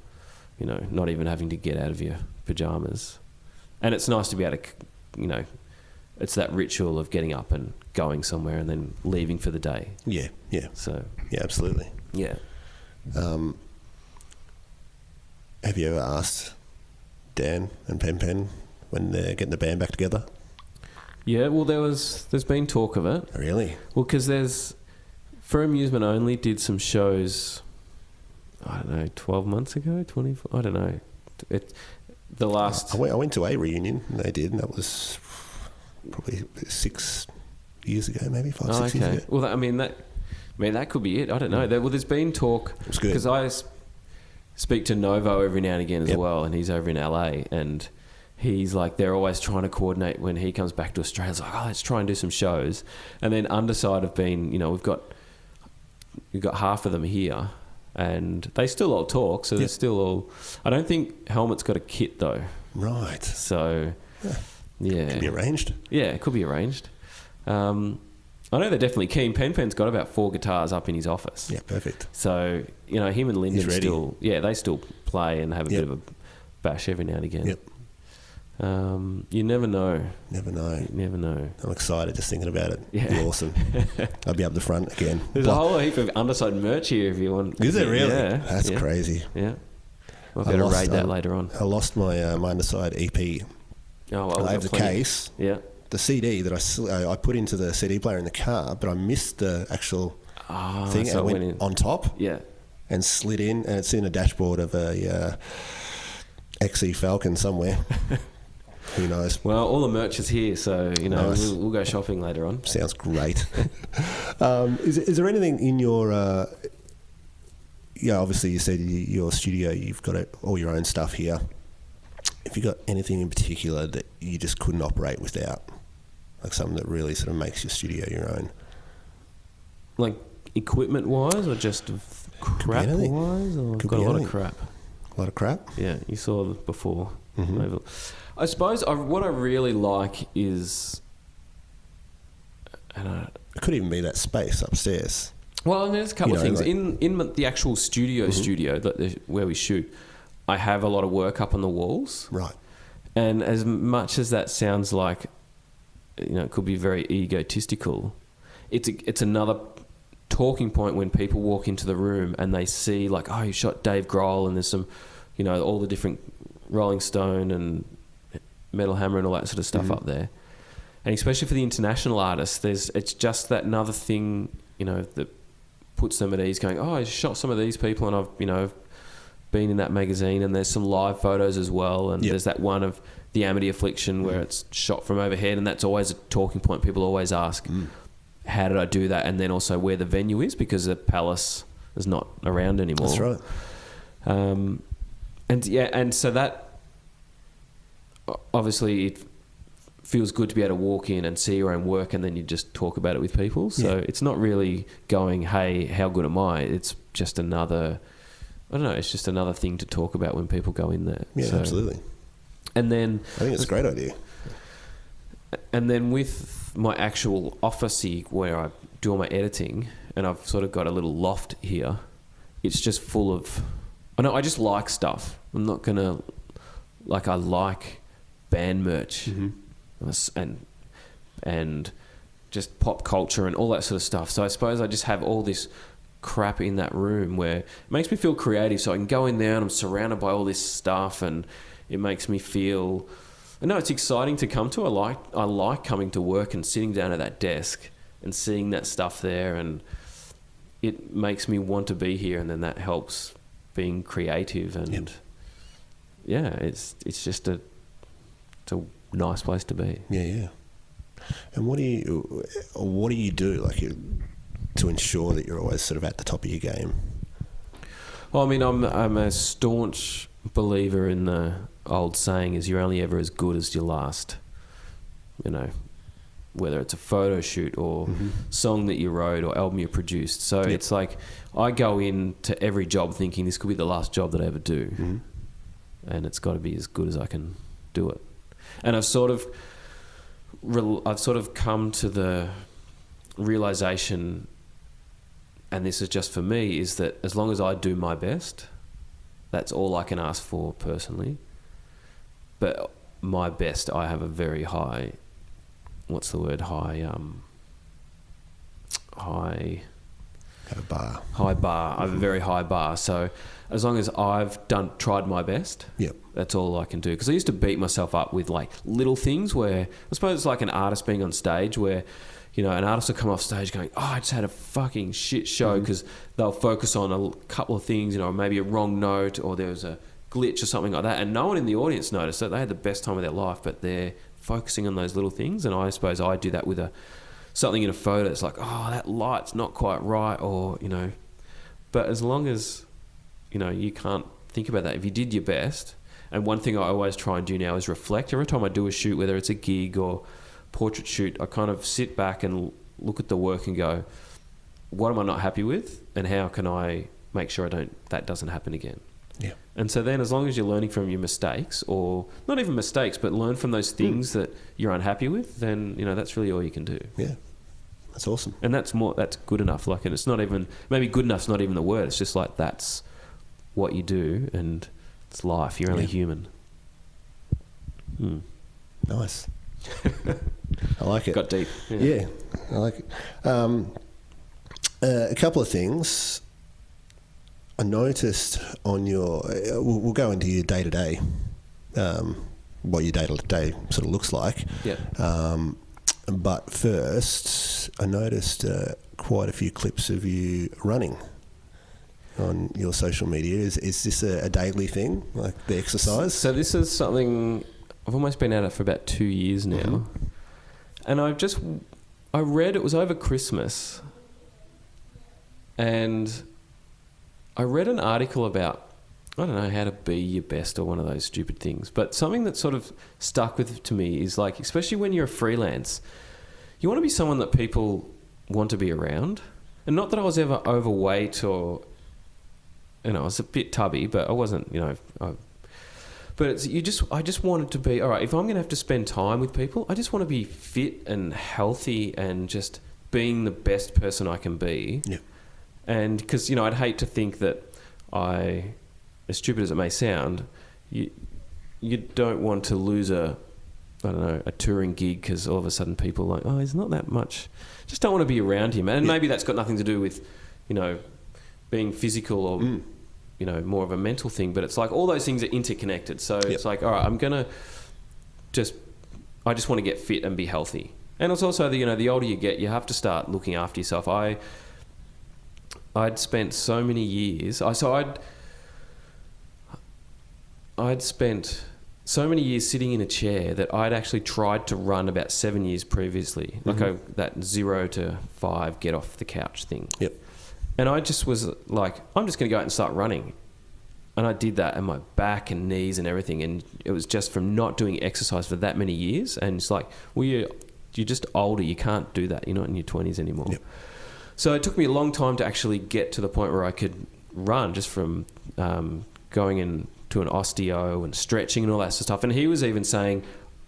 not even having to get out of your pajamas. And it's nice to be able to, it's that ritual of getting up and going somewhere and then leaving for the day. Yeah, yeah. So yeah, absolutely. Yeah. Have you ever asked Dan and Pen when they're getting the band back together? Yeah, well, there's been talk of it. Really? Well, because For Amusement Only did some shows, I don't know, 12 months ago, 24, I don't know. The last... I went to a reunion, and they did, and that was probably 6 years ago, maybe 5-6 years ago. Well, that could be it. I don't know. There's been talk... It was good. Because I speak to Novo every now and again as well, and he's over in LA, and he's they're always trying to coordinate when he comes back to Australia. It's let's try and do some shows. And then Underside have been, we've got half of them here, and they still all talk, so they're still all... I don't think Helmet's got a kit, though. Right. So, yeah. It could be arranged. Yeah, it could be arranged. I know they're definitely keen. Pen's got about 4 guitars up in his office. Yeah, perfect. So, him and Lyndon still... Yeah, they still play and have a bit of a bash every now and again. Yep. You never know. Never know. You never know. I'm excited just thinking about it. Yeah. It'd be awesome. I'll be up the front again. There's a whole heap of Underside merch here if you want. Is there really? Yeah. That's crazy. Yeah. I'll be able to raid that later on. I lost my my Underside EP. Oh, well, I have the case. Yeah. The CD that I put into the CD player in the car, but I missed the actual thing. So and it went on top. Yeah. And slid in, and it's in a dashboard of a XE Falcon somewhere. Who knows? Well, all the merch is here, so Nice. we'll go shopping later on. Sounds great. Is there anything in your? Obviously you said your studio. You've got all your own stuff here. Have you got anything in particular that you just couldn't operate without? Like something that really sort of makes your studio your own? Like equipment-wise, or just crap-wise, or Could got be a lot anything. of crap. A lot of crap. Yeah, you saw before. Mm-hmm. I suppose what I really like is, It could even be that space upstairs. Well, I mean, there's a couple of things. like- In the actual studio, where we shoot, I have a lot of work up on the walls. Right. And as much as that sounds like, it could be very egotistical, it's another talking point when people walk into the room and they see like, oh, you shot Dave Grohl, and there's some, you know, all the different Rolling Stone and Metal Hammer and all that sort of stuff up there. And especially for the international artists, it's just that another thing, you know, that puts them at ease, going, oh, I shot some of these people and I've, you know, been in that magazine, and there's some live photos as well, and there's that one of the Amity Affliction where it's shot from overhead, and that's always a talking point. People always ask, how did I do that? And then also where the venue is, because the Palace is not around anymore. That's right. And so that, obviously it feels good to be able to walk in and see your own work, and then you just talk about it with people. So it's not really going, hey, how good am I? It's just another, I don't know, it's just another thing to talk about when people go in there. Yeah, so, absolutely. And then I think it's a great idea. And then with my actual officey where I do all my editing, and I've sort of got a little loft here, it's just full of, I just like stuff. I'm not going to, like, I like band merch and just pop culture and all that sort of stuff. So I suppose I just have all this crap in that room where it makes me feel creative, so I can go in there and I'm surrounded by all this stuff, and it makes me feel, I know it's exciting to come to. I like coming to work and sitting down at that desk and seeing that stuff there, and it makes me want to be here, and then that helps being creative, and it's just it's a nice place to be. Yeah. And what do you do like to ensure that you're always sort of at the top of your game? Well, I mean, I'm a staunch believer in the old saying is you're only ever as good as your last, you know, whether it's a photo shoot or song that you wrote or album you produced. So it's like I go into every job thinking this could be the last job that I ever do, and it's got to be as good as I can do it. And I've sort of come to the realization, and this is just for me, is that as long as I do my best, that's all I can ask for personally. But my best, I have a very high, what's the word? High Have a bar. High bar. I have a very high bar. So as long as I've tried my best, that's all I can do. Because I used to beat myself up with like little things where, I suppose it's like an artist being on stage where, you know, an artist will come off stage going, oh, I just had a fucking shit show, because they'll focus on a couple of things, you know, maybe a wrong note or there was a glitch or something like that, and no one in the audience noticed that. They had the best time of their life, but they're focusing on those little things. And I suppose I do that with something in a photo. It's like, oh, that light's not quite right, or, you know. But as long as, you know, you can't think about that. If you did your best, and one thing I always try and do now is reflect. Every time I do a shoot, whether it's a gig or portrait shoot, I kind of sit back and look at the work and go, what am I not happy with, and how can I make sure that doesn't happen again? Yeah. And so then as long as you're learning from your mistakes, or not even mistakes, but learn from those things that you're unhappy with, then, you know, that's really all you can do. Yeah. That's awesome. And that's good enough. Like, and it's not even, maybe good enough's not even the word. It's just like, that's what you do, and it's life. You're only human. Nice. I like it. Got deep. Yeah, I like it. A couple of things. I noticed on your, we'll go into your day-to-day, what your day-to-day sort of looks like. Yeah. But first, I noticed quite a few clips of you running on your social media. Is this a daily thing, like the exercise? So this is something, I've almost been at it for about 2 years now. And I read, it was over Christmas, and I read an article about, I don't know, how to be your best or one of those stupid things. But something that sort of stuck to me is like, especially when you're a freelance, you want to be someone that people want to be around. And not that I was ever overweight or, you know, I was a bit tubby, but I wasn't, you know. But I just wanted to be, all right, if I'm going to have to spend time with people, I just want to be fit and healthy and just being the best person I can be. Yeah. And because, you know, I'd hate to think that as stupid as it may sound, you don't want to lose a I don't know, a touring gig because all of a sudden people are like, oh, he's not that much. Just don't want to be around him. And maybe that's got nothing to do with, being physical or, more of a mental thing. But it's like all those things are interconnected. So it's like, all right, I just want to get fit and be healthy. And it's also, the older you get, you have to start looking after yourself. I'd spent so many years... I'd spent so many years sitting in a chair that I'd actually tried to run about 7 years previously. That 0 to 5 get off the couch thing. Yep. And I just was like, I'm just going to go out and start running. And I did that, and my back and knees and everything. And it was just from not doing exercise for that many years. And it's like, well, you're just older. You can't do that. You're not in your 20s anymore. Yep. So it took me a long time to actually get to the point where I could run just from going in to an osteo and stretching and all that sort of stuff. And he was even saying,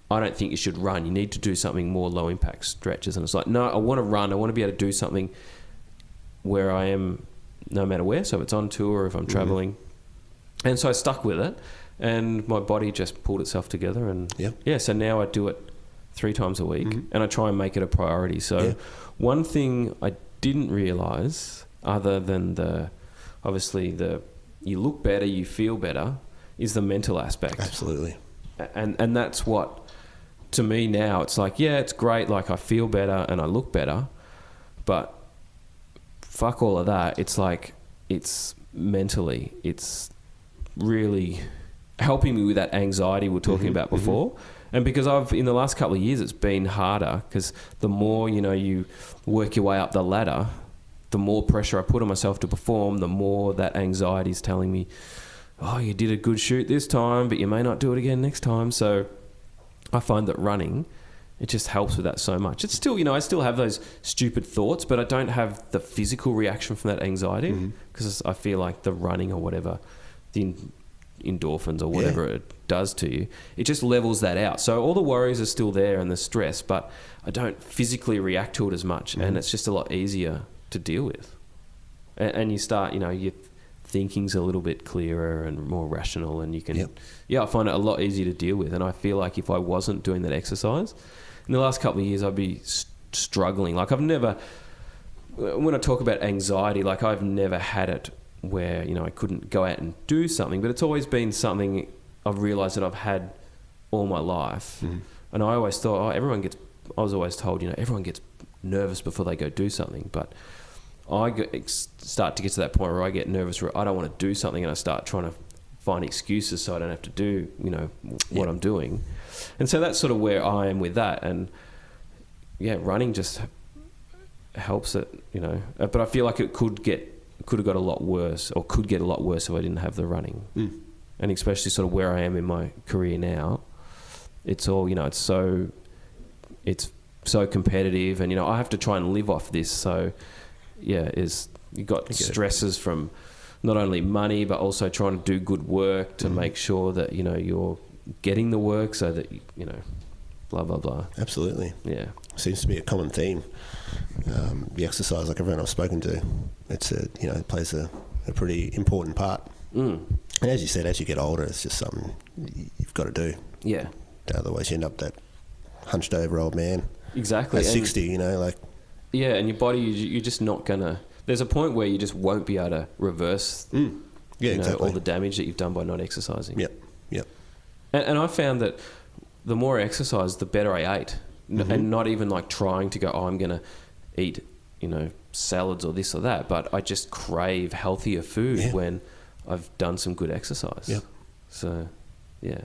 I don't think you should run. You need to do something more low impact stretches. And it's like, no, I want to run. I want to be able to do something where I am no matter where. So if it's on tour or if I'm traveling. And so I stuck with it, and my body just pulled itself together. And so now I do it 3 times a week, and I try and make it a priority. So one thing I didn't realise, other than you look better, you feel better, is the mental aspect. Absolutely. And that's what, to me now, it's like, it's great, like I feel better and I look better, but fuck all of that. It's like, it's mentally, it's really helping me with that anxiety we were talking about before. And because in the last couple of years, it's been harder, because the more, you work your way up the ladder, the more pressure I put on myself to perform, the more that anxiety is telling me, oh, you did a good shoot this time, but you may not do it again next time. So I find that running, it just helps with that so much. It's still, I still have those stupid thoughts, but I don't have the physical reaction from that anxiety, because I feel like the running or whatever, the endorphins or whatever it does to you, it just levels that out. So all the worries are still there and the stress, but I don't physically react to it as much, and it's just a lot easier to deal with. And you start, your thinking's a little bit clearer and more rational, and you can, I find it a lot easier to deal with. And I feel like if I wasn't doing that exercise, in the last couple of years, I'd be struggling. Like when I talk about anxiety, like I've never had it where, I couldn't go out and do something, but it's always been something I've realised that I've had all my life. And I always thought, I was always told, everyone gets nervous before they go do something, but I start to get to that point where I get nervous where I don't want to do something, and I start trying to find excuses so I don't have to do, what I'm doing. And so that's sort of where I am with that. And running just helps it, but I feel like it could have got a lot worse, or could get a lot worse if I didn't have the running. And especially sort of where I am in my career now, it's all, it's so competitive, and I have to try and live off this. So you got stresses from not only money, but also trying to do good work to make sure that you're getting the work, so that blah blah blah. Absolutely. Seems to be a common theme. The exercise, like everyone I've spoken to, it's it plays a pretty important part. And as you said, as you get older, it's just something you've got to do. Otherwise you end up that hunched over old man. Exactly. At 60, Yeah, and your body, you're just not going to... There's a point where you just won't be able to reverse exactly. all the damage that you've done by not exercising. Yep. And I found that the more I exercised, the better I ate. And not even like trying to go, I'm going to eat, salads or this or that, but I just crave healthier food when I've done some good exercise. So, yeah.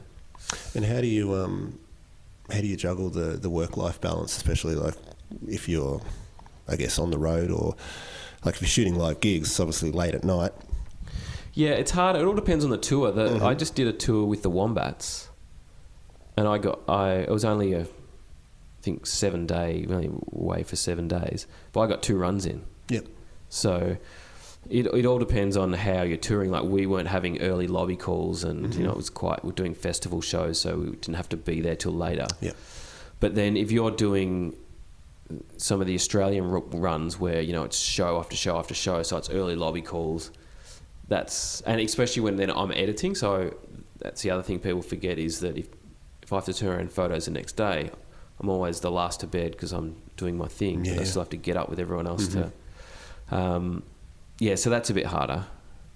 And how do you juggle the work-life balance, especially like if you're, I guess, on the road, or like if you're shooting live gigs, it's obviously late at night. Yeah, it's hard. It all depends on the tour. I just did a tour with the Wombats, and it was only I think 7 day, only away for 7 days, but I got 2 runs in. Yep. So it all depends on how you're touring. Like we weren't having early lobby calls, and it was we're doing festival shows, so we didn't have to be there till later. Yep. But then if you're doing some of the Australian runs where it's show after show after show, so it's early lobby calls, and especially when then I'm editing, so that's the other thing people forget, is that if I have to turn around photos the next day, I'm always the last to bed because I'm doing my thing, but I still have to get up with everyone else to. So that's a bit harder.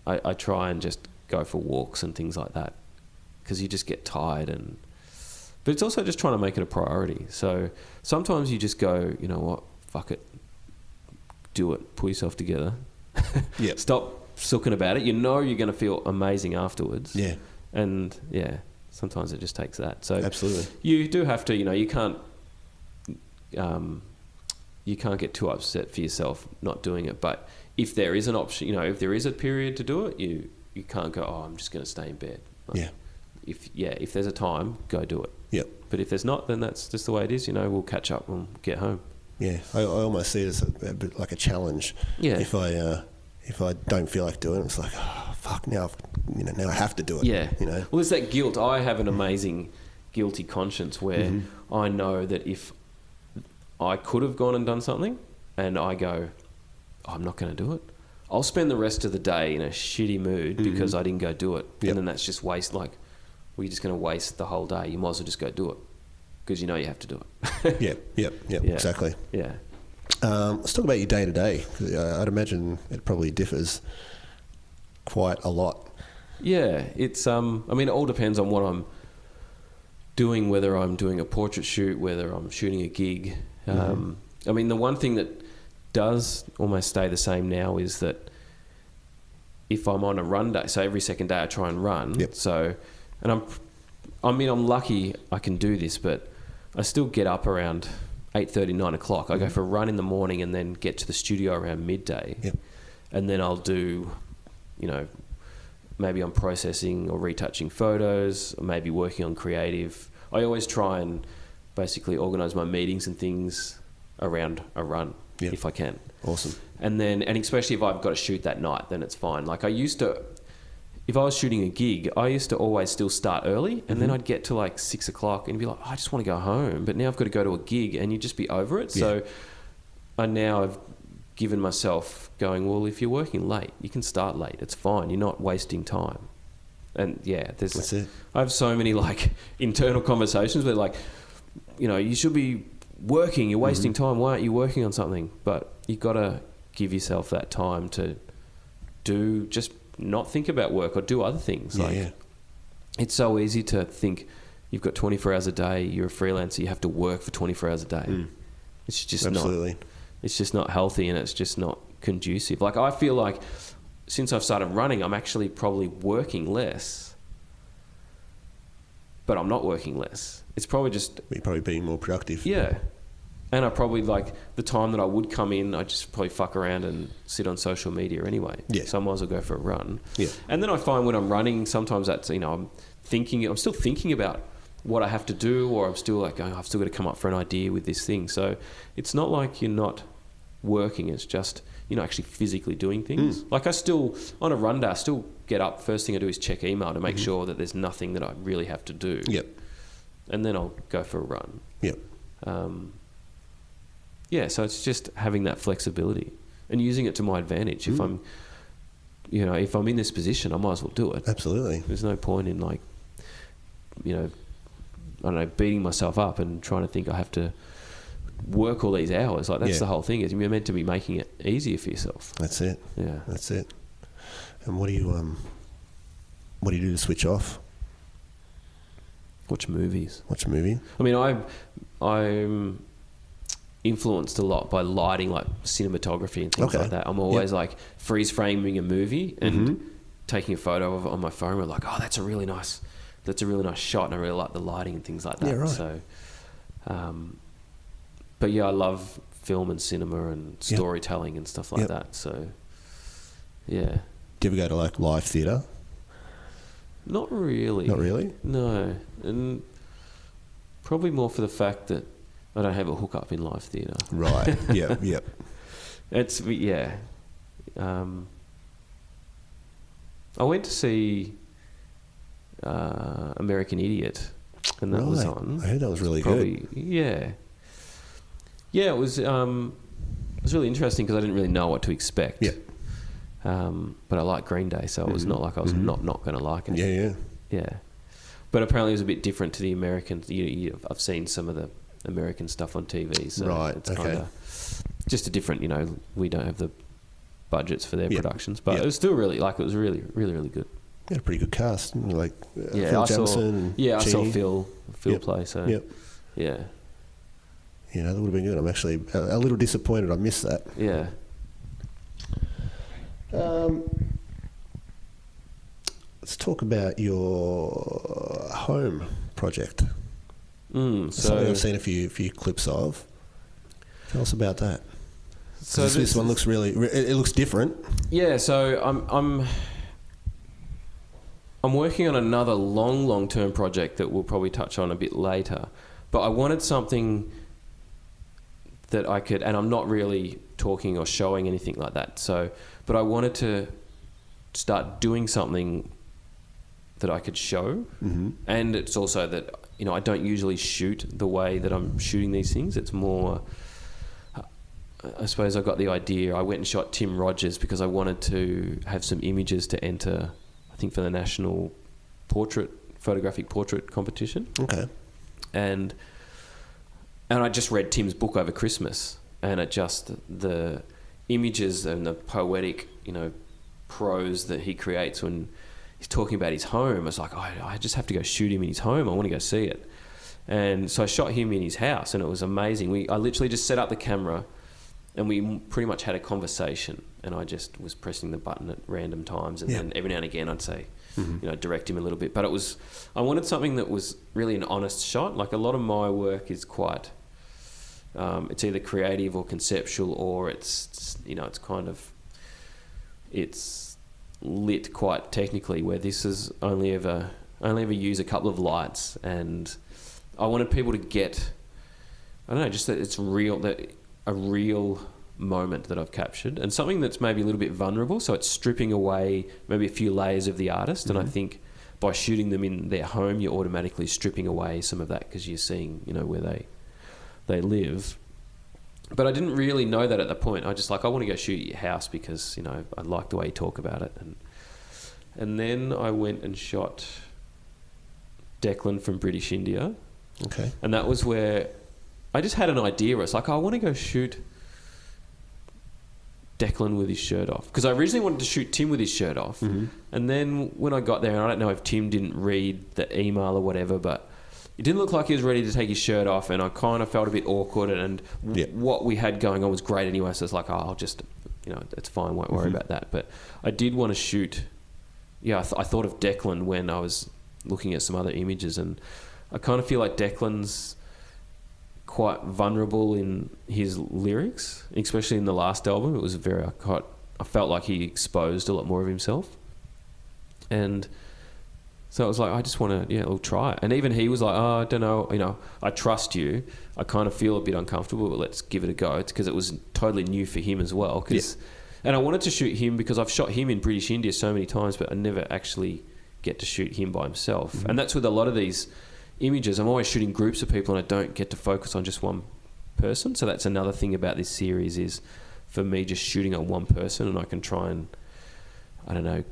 I try and just go for walks and things like that because you just get tired but it's also just trying to make it a priority. So sometimes you just go, you know what, fuck it, do it, pull yourself together. Stop sooking about it. You know you're going to feel amazing afterwards. Yeah. And sometimes it just takes that. So absolutely, you do have to. You can't get too upset for yourself not doing it. But if there is an option, if there is a period to do it, you can't go, oh, I'm just going to stay in bed. Like, if there's a time, go do it. Yep. But if there's not, then that's just the way it is. We'll catch up and get home. Yeah, I almost see it as a bit like a challenge. Yeah. If I don't feel like doing it, it's like, oh fuck, now I have to do it. Yeah. Well, there's that guilt. I have an amazing guilty conscience where I know that if I could have gone and done something, and I go, oh, I'm not going to do it, I'll spend the rest of the day in a shitty mood because I didn't go do it. Yep. And then that's just waste. Like, you're just going to waste the whole day. You might as well just go do it because you have to do it. Yep, exactly. Yeah. Let's talk about your day to day. I'd imagine it probably differs quite a lot. Yeah, it's it all depends on what I'm doing, whether I'm doing a portrait shoot, whether I'm shooting a gig. The one thing that does almost stay the same now is that if I'm on a run day, so every second day I try and run. Yep. So, and I'm lucky I can do this, but I still get up around 8:30, 9 o'clock. I go for a run in the morning and then get to the studio around midday. Yep. And then I'll do, maybe I'm processing or retouching photos, or maybe working on creative. I always try and basically organise my meetings and things around a run if I can. Awesome. And especially if I've got to shoot that night, then it's fine. Like I used to, if I was shooting a gig, I used to always still start early, and then I'd get to like 6 o'clock and be like, I just want to go home. But now I've got to go to a gig, and you'd just be over it. So I've given myself going, well, if you're working late, you can start late. It's fine. You're not wasting time. And that's it. I have so many like internal conversations where like, you should be working. You're wasting time. Why aren't you working on something? But you got to give yourself that time to just not think about work or do other things. It's so easy to think you've got 24 hours a day, you're a freelancer, you have to work for 24 hours a day. It's just it's just not healthy, and it's just not conducive. Like I feel like since I've started running, I'm actually probably working less, but I'm not working less. It's probably just... You're probably being more productive. Yeah. And I probably, like, the time that I would come in, I just probably fuck around and sit on social media anyway. Yeah. So I might as well go for a run. Yeah. And then I find when I'm running, sometimes that's, I'm still thinking about what I have to do, or I'm still like, I've still got to come up for an idea with this thing. So it's not like you're not working, it's just, actually physically doing things. Like I still, on a run day, I still get up, first thing I do is check email to make sure that there's nothing that I really have to do. Yep. And then I'll go for a run. Yep. So it's just having that flexibility and using it to my advantage. If I'm, if I'm in this position, I might as well do it. Absolutely. There's no point in like, I don't know, beating myself up and trying to think I have to work all these hours. Like that's the whole thing. Is you're meant to be making it easier for yourself. That's it. Yeah. That's it. And what do you do to switch off? Watch movies. Watch a movie? I mean, I'm influenced a lot by lighting, like cinematography and things like that. I'm always like freeze framing a movie and taking a photo of it on my phone. We're like, oh, that's a really nice shot, and I really like the lighting and things like that. Yeah, right. So, but yeah, I love film and cinema and storytelling and stuff like that. So, yeah. Do you ever go to like live theatre? Not really. Not really? No. And probably more for the fact that I don't have a hookup in live theatre. Right. Yep. It's, I went to see American Idiot, and that was on. I heard that was really good. Yeah. Yeah, it was really interesting because I didn't really know what to expect. Yeah. But I like Green Day, so it was not like I was not going to like it. Yeah. Yeah. But apparently it was a bit different to the American. I've seen some of the American stuff on TV, so Right, it's okay. kind of just a different. We don't have the budgets for their Yep. productions, but Yep. it was still really it was really, really, really good. Yeah, a pretty good cast. Like Yeah, Phil I saw. Jamison and Yeah, I saw Cheney. Phil Yep. play. So Yep. yeah, You know, that would have been good. I'm actually a little disappointed I missed that. yeah. Let's talk about your home project. Something So I've seen a few clips of. Tell us about that. so This one looks really. It looks different. Yeah, so I'm working on another long-term project that we'll probably touch on a bit later. But I wanted something that I could, and I'm not really talking or showing anything like that. So, but I wanted to start doing something that I could show, and it's also that I don't usually shoot the way that I'm shooting these things. It's more. I suppose I got the idea. I went and shot Tim Rogers because I wanted to have some images to enter, I think, for the National Photographic Portrait Competition. Okay. And I just read Tim's book over Christmas, and it just, the images and the poetic, prose that he creates when he's talking about his home. I was like, I just have to go shoot him in his home. I want to go see it. And so I shot him in his house, and it was amazing. I literally just set up the camera, and we pretty much had a conversation, and I just was pressing the button at random times, and then every now and again I'd say, direct him a little bit. But I wanted something that was really an honest shot. Like, a lot of my work is quite, it's either creative or conceptual, or it's lit quite technically, where this is only ever use a couple of lights, and I wanted people to get, I don't know, just that it's real, that a real moment that I've captured, and something that's maybe a little bit vulnerable, so it's stripping away maybe a few layers of the artist. And I think by shooting them in their home, you're automatically stripping away some of that, because you're seeing where they live. But I didn't really know that at the point. I just I want to go shoot at your house because I like the way you talk about it. And then I went and shot Declan from British India. Okay. And that was where I just had an idea. It's like, I want to go shoot Declan with his shirt off, because I originally wanted to shoot Tim with his shirt off. And then when I got there, and I don't know if Tim didn't read the email or whatever, but it didn't look like he was ready to take his shirt off, and I kind of felt a bit awkward, and what we had going on was great anyway, so it's like, I'll just, it's fine, won't worry about that. But I did want to shoot, I thought of Declan when I was looking at some other images, and I kind of feel like Declan's quite vulnerable in his lyrics, especially in the last album. It was I felt like he exposed a lot more of himself, and so I was like, I just want to, we'll try it. And even he was like, I don't know, I trust you. I kind of feel a bit uncomfortable, but let's give it a go. It's because it was totally new for him as well. And I wanted to shoot him because I've shot him in British India so many times, but I never actually get to shoot him by himself. And that's with a lot of these images. I'm always shooting groups of people, and I don't get to focus on just one person. So that's another thing about this series, is for me just shooting on one person, and I can try and, I don't know,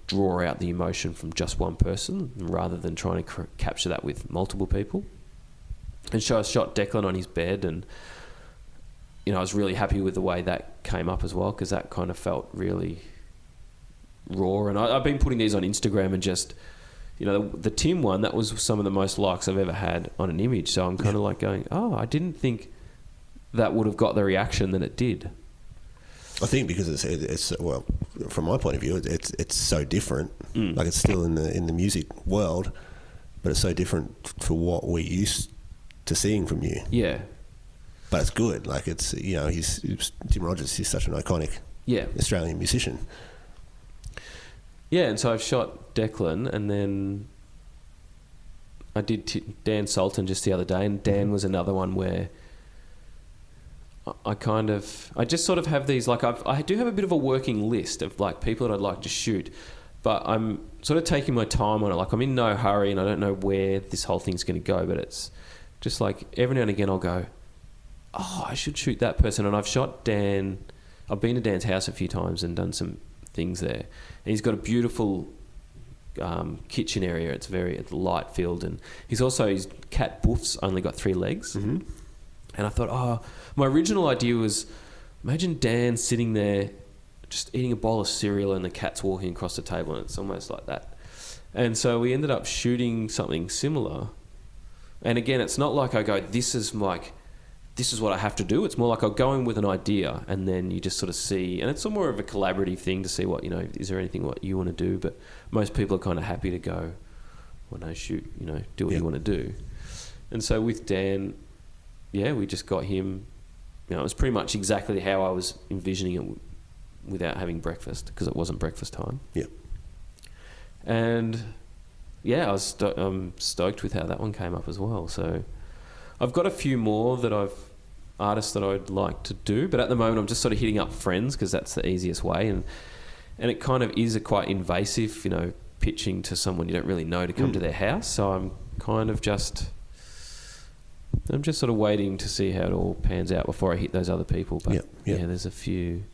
draw out the emotion from just one person rather than trying to capture that with multiple people. And so I shot Declan on his bed, and I was really happy with the way that came up as well, because that kind of felt really raw. And I've been putting these on Instagram, and just the Tim one, that was some of the most likes I've ever had on an image. So I'm kind of like going, I didn't think that would have got the reaction that it did. I think because it's well, from my point of view, it's so different. Like, it's still in the music world, but it's so different for what we're used to seeing from you. Yeah. But it's good. Like, it's he's Tim Rogers. He's such an iconic Australian musician. Yeah, and so I've shot Declan, and then I did Dan Sultan just the other day, and Dan was another one where I just sort of have these, like, I do have a bit of a working list of, like, people that I'd like to shoot, but I'm sort of taking my time on it. Like, I'm in no hurry, and I don't know where this whole thing's going to go, but it's just like every now and again I'll go, I should shoot that person. And I've shot Dan. I've been to Dan's house a few times and done some things there, and he's got a beautiful kitchen area. It's light filled, and his cat Boof's only got 3 legs. Mm-hmm. And I thought, my original idea was, imagine Dan sitting there just eating a bowl of cereal and the cat's walking across the table, and it's almost like that. And so we ended up shooting something similar. And again, it's not like I go, this is what I have to do. It's more like I'll go in with an idea, and then you just sort of see, and it's more of a collaborative thing to see what, is there anything what you want to do? But most people are kind of happy to go, well, no, shoot, do what you want to do. And so with Dan, we just got him, it was pretty much exactly how I was envisioning it without having breakfast, because it wasn't breakfast time. Yeah. And I'm stoked with how that one came up as well. So I've got a few more artists that I'd like to do, but at the moment I'm just sort of hitting up friends, because that's the easiest way, and it kind of is a quite invasive, pitching to someone you don't really know to come to their house. So I'm kind of just sort of waiting to see how it all pans out before I hit those other people. But there's a few,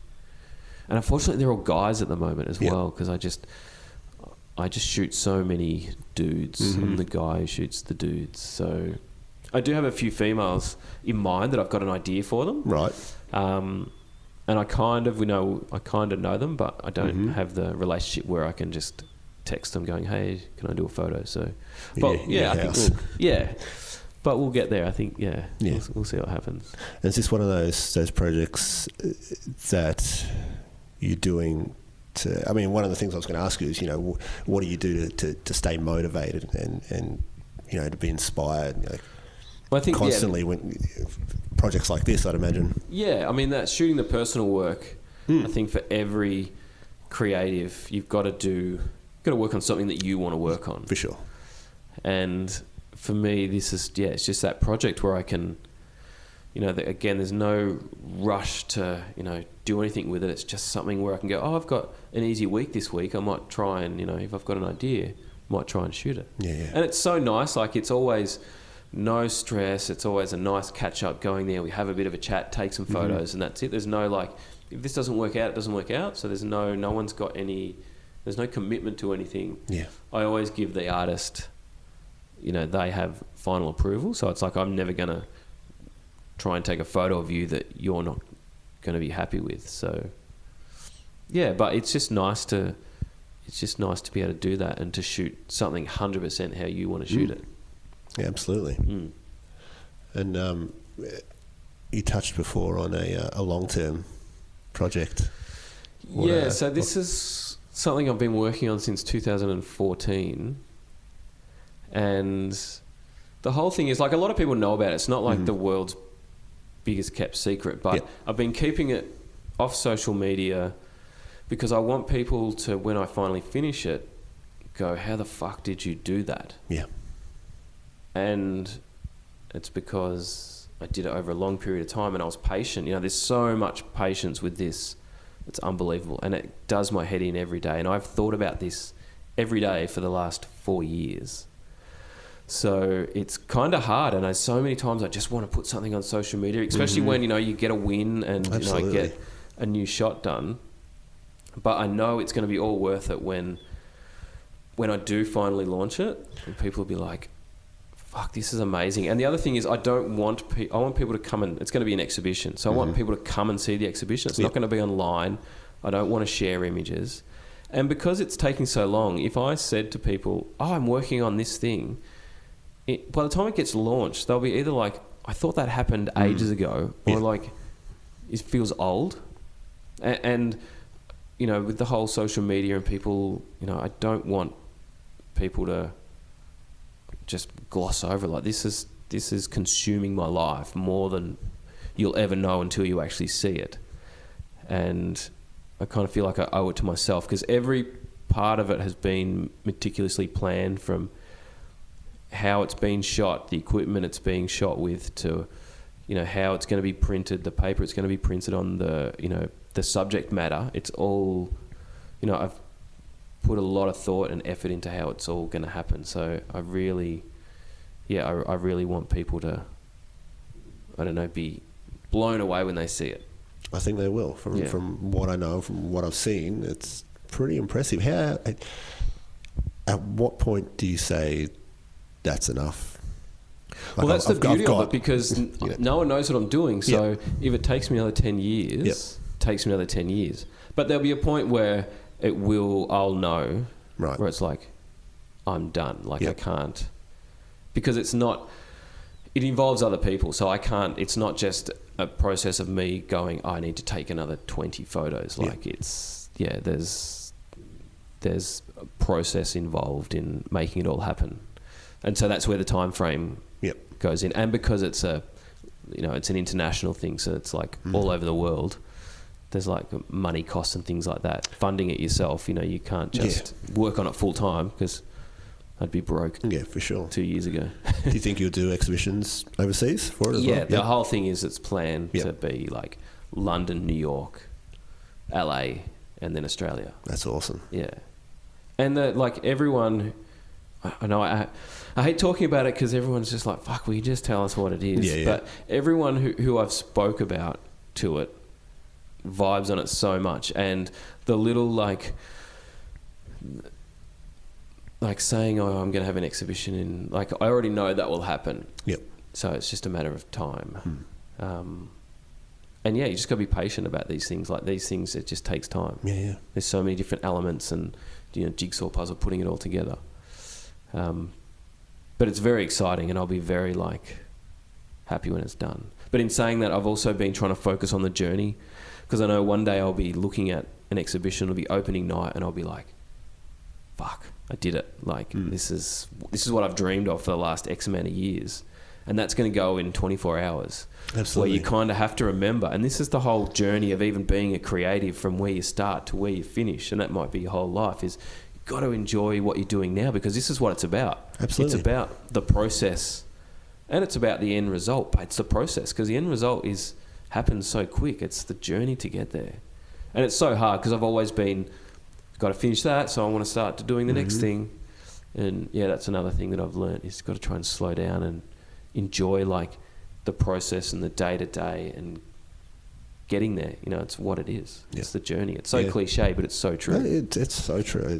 and unfortunately they're all guys at the moment as well, because I just shoot so many dudes. I'm the guy who shoots the dudes. So I do have a few females in mind that I've got an idea for them. Right. And I kind of know them, but I don't have the relationship where I can just text them going, hey, can I do a photo? So, but I think but we'll get there. I think, we'll see what happens. And is this one of those projects that you're doing one of the things I was going to ask you is, what do you do to stay motivated and to be inspired? I think constantly when projects like this, I'd imagine. Yeah, that's shooting the personal work. I think for every creative, you've got to work on something that you want to work on. For sure. And for me, this is it's just that project where I can, again, there's no rush to do anything with it. It's just something where I can go, I've got an easy week this week. I might try and if I've got an idea, I might try and shoot it. Yeah. And it's so nice. Like, it's always no stress. It's always a nice catch up going there. We have a bit of a chat, take some photos, and that's it. There's no if this doesn't work out, it doesn't work out. So there's no one's got there's no commitment to anything. Yeah. I always give the artist, they have final approval. So it's like, I'm never going to try and take a photo of you that you're not going to be happy with. So but it's just nice to be able to do that and to shoot something 100% how you want to shoot it. Yeah, absolutely. And you touched before on a long-term project. So this is something I've been working on since 2014, and the whole thing is, like, a lot of people know about it. It's not like the world's biggest kept secret, but I've been keeping it off social media because I want people to, when I finally finish it, go, how the fuck did you do that? Yeah. And it's because I did it over a long period of time and I was patient. There's so much patience with this. It's unbelievable. And it does my head in every day. And I've thought about this every day for the last 4 years. So it's kind of hard. And so many times I just want to put something on social media, especially when, you get a win and I get a new shot done. But I know it's going to be all worth it when I do finally launch it, and people will be like, fuck, this is amazing. And the other thing is, I want people to come and, it's going to be an exhibition. So I want people to come and see the exhibition. It's not going to be online. I don't want to share images. And because it's taking so long, if I said to people, I'm working on this thing, by the time it gets launched, they'll be either like, I thought that happened ages ago, or like, it feels old. And with the whole social media and people, I don't want people to just gloss over, like, this is consuming my life more than you'll ever know until you actually see it. And I kind of feel like I owe it to myself, because every part of it has been meticulously planned, from how it's been shot, the equipment it's being shot with, to how it's going to be printed, the paper it's going to be printed on, the subject matter. It's all, I've put a lot of thought and effort into how it's all going to happen. So I really want people to, be blown away when they see it. I think they will. From what I know, from what I've seen, it's pretty impressive. At what point do you say that's enough? Like, Well, that's the beauty of it, because Yeah. no one knows what I'm doing. So Yep. if it takes me another 10 years, Yep. it takes me another 10 years. But there'll be a point where I'll know, Right. where it's like, I'm done. Like, Yep. I can't, because it involves other people. So I can't, it's not just a process of me going, I need to take another 20 photos. Yep. Like there's a process involved in making it all happen. And so that's where the time frame Yep. goes in. And because it's it's an international thing, so it's like all over the world, there's like money costs and things like that. Funding it yourself, you can't just work on it full time, because I'd be broke. Yeah, for sure. 2 years ago. Do you think you'll do exhibitions overseas for it as Yeah, well? the whole thing is it's planned Yep. to be like London, New York, LA, and then Australia. That's awesome. Yeah. And everyone, I know I hate talking about it, because everyone's just like, fuck, will you just tell us what it is? Yeah. But everyone who I've spoke about to it vibes on it so much. And the little saying, oh, I'm going to have an exhibition in, I already know that will happen. Yep. So it's just a matter of time. And yeah, you just got to be patient about these things. Like these things, it just takes time. Yeah. There's so many different elements and, jigsaw puzzle, putting it all together. But it's very exciting, and I'll be very happy when it's done. But in saying that, I've also been trying to focus on the journey, because I know one day I'll be looking at an exhibition, it'll be opening night, and I'll be like, fuck, I did it. This is what I've dreamed of for the last X amount of years. And that's going to go in 24 hours. Absolutely. Where you kind of have to remember, and this is the whole journey of even being a creative, from where you start to where you finish, and that might be your whole life, is you've got to enjoy what you're doing now, because this is what it's about. Absolutely. It's about the process, and it's about the end result, but it's the process, because the end result happens so quick. It's the journey to get there. And it's so hard, because I've always been, got to finish that, so I want to start doing the next thing. And yeah, that's another thing that I've learned, is got to try and slow down and enjoy the process and the day-to-day and getting there. It's what it is. Yeah. It's the journey. It's so cliche, but it's so true. No, it's so true.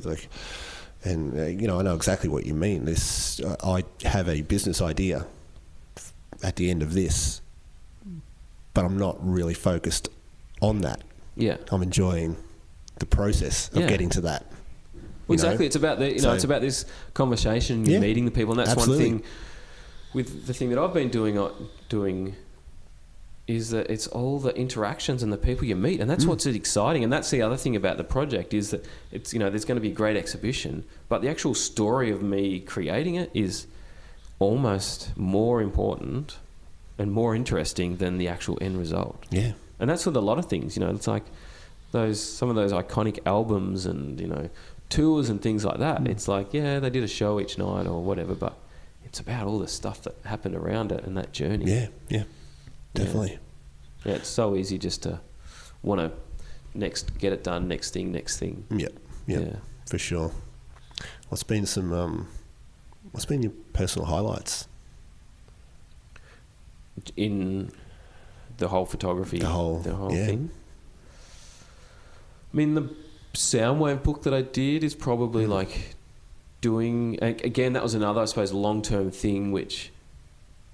And I know exactly what you mean. I have a business idea at the end of this, but I'm not really focused on that. Yeah. I'm enjoying the process of getting to that. Well, exactly. It's about it's about this conversation, meeting the people, and that's absolutely. one thing. With the thing that I've been doing is that it's all the interactions and the people you meet, and that's what's exciting. And that's the other thing about the project, is that it's there's going to be a great exhibition, but the actual story of me creating it is almost more important and more interesting than the actual end result. Yeah. And that's with a lot of things. It's like some of those iconic albums and tours and things like that. It's like, yeah, they did a show each night or whatever, but it's about all the stuff that happened around it and that journey. Yeah, definitely. Yeah, it's so easy just to want to get it done, next thing. Yep, Yeah. for sure. What's been your personal highlights? In the whole photography, The whole thing. I mean, the Soundwave book that I did is probably doing, again, that was another, I suppose, long-term thing, which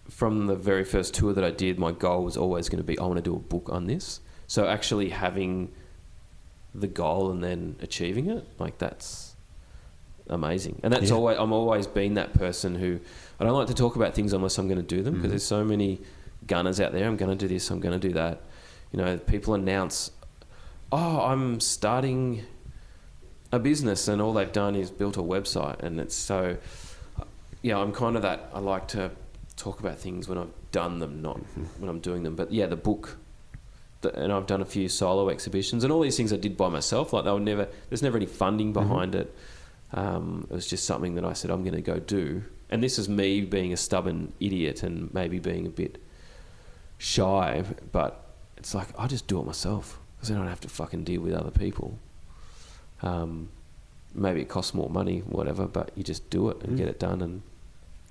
from the very first tour that I did, my goal was always going to be, I want to do a book on this. So actually having the goal and then achieving it, that's amazing. And that's I'm always been that person who, I don't like to talk about things unless I'm going to do them, because there's so many gunners out there. I'm going to do this, I'm going to do that. People announce, oh, I'm starting a business, and all they've done is built a website. And it's so, I'm kind of that, I like to talk about things when I've done them, not when I'm doing them. But yeah, the book, and I've done a few solo exhibitions, and all these things I did by myself. There's never any funding behind it. It was just something that I said, I'm going to go do. And this is me being a stubborn idiot and maybe being a bit shy, but it's like, I'll just do it myself, because I don't have to fucking deal with other people. Maybe it costs more money, whatever, but you just do it and get it done. And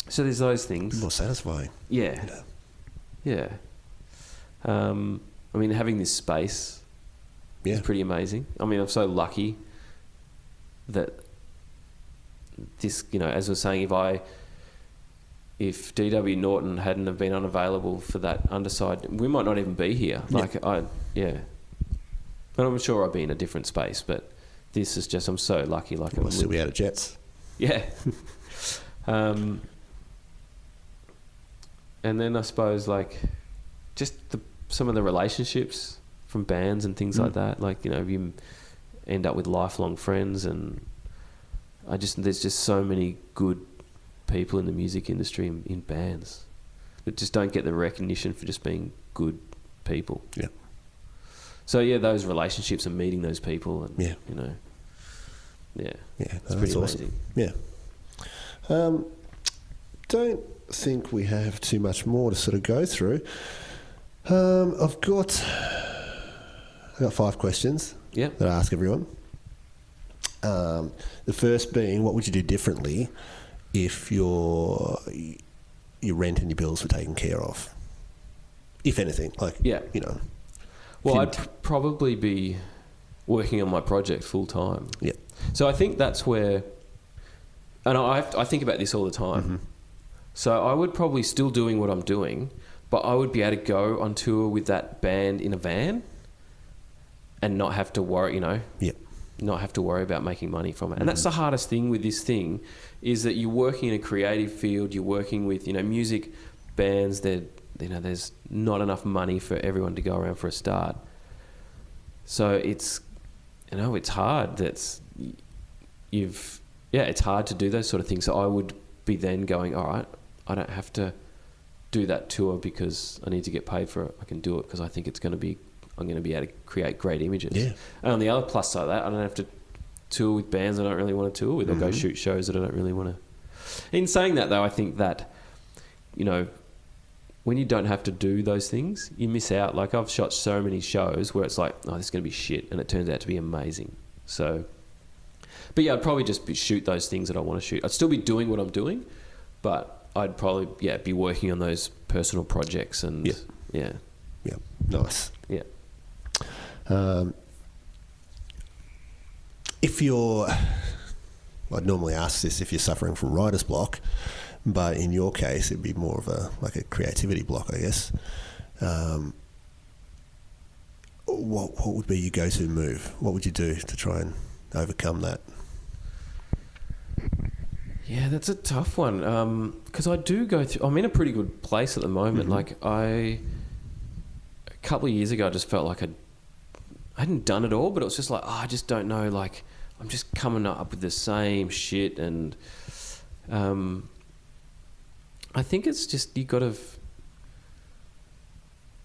so there's those things. More satisfying. Yeah. I mean, having this space is pretty amazing. I mean, I'm so lucky that this, as I was saying, if D.W. Norton hadn't have been unavailable for that underside, we might not even be here. But I'm sure I'd be in a different space. But this is just, I'm so lucky. Like, we'll still be out of Jets. Yeah. And then I suppose just some of the relationships from bands and things like that. You end up with lifelong friends, and there's just so many good people in the music industry in bands that just don't get the recognition for just being good people. Yeah. So those relationships and meeting those people, and it's pretty amazing. Yeah. Don't think we have too much more to sort of go through. I've got 5 questions that I ask everyone. The first being, what would you do differently if your rent and your bills were taken care of? If anything, Well, I'd probably be working on my project full time. Yeah. So I think that's where, and I think about this all the time. Mm-hmm. So I would probably still doing what I'm doing, but I would be able to go on tour with that band in a van and not have to worry, not have to worry about making money from it. And that's the hardest thing with this thing, is that you're working in a creative field, you're working with, music bands that, there's not enough money for everyone to go around for a start. So it's hard. It's hard to do those sort of things. So I would be then going, all right, I don't have to do that tour because I need to get paid for it. I can do it because I think I'm going to be able to create great images. Yeah. And on the other plus side of that, I don't have to tour with bands I don't really want to tour with, or go shoot shows that I don't really want to. In saying that, though, I think that, when you don't have to do those things, you miss out. Like, I've shot so many shows where it's like, oh, this is going to be shit, and it turns out to be amazing. So, but I'd probably just shoot those things that I want to shoot. I'd still be doing what I'm doing, but I'd probably, be working on those personal projects and, Yeah, nice. Yeah. I'd normally ask this if you're suffering from writer's block, but in your case, it'd be more of a creativity block, I guess. What would be your go-to move? What would you do to try and overcome that? Yeah, that's a tough one. Because I do go through... I'm in a pretty good place at the moment. A couple of years ago, I just felt like I hadn't done it all, but it was just like, I just don't know. Like, I'm just coming up with the same shit, and... I think it's just, you got to...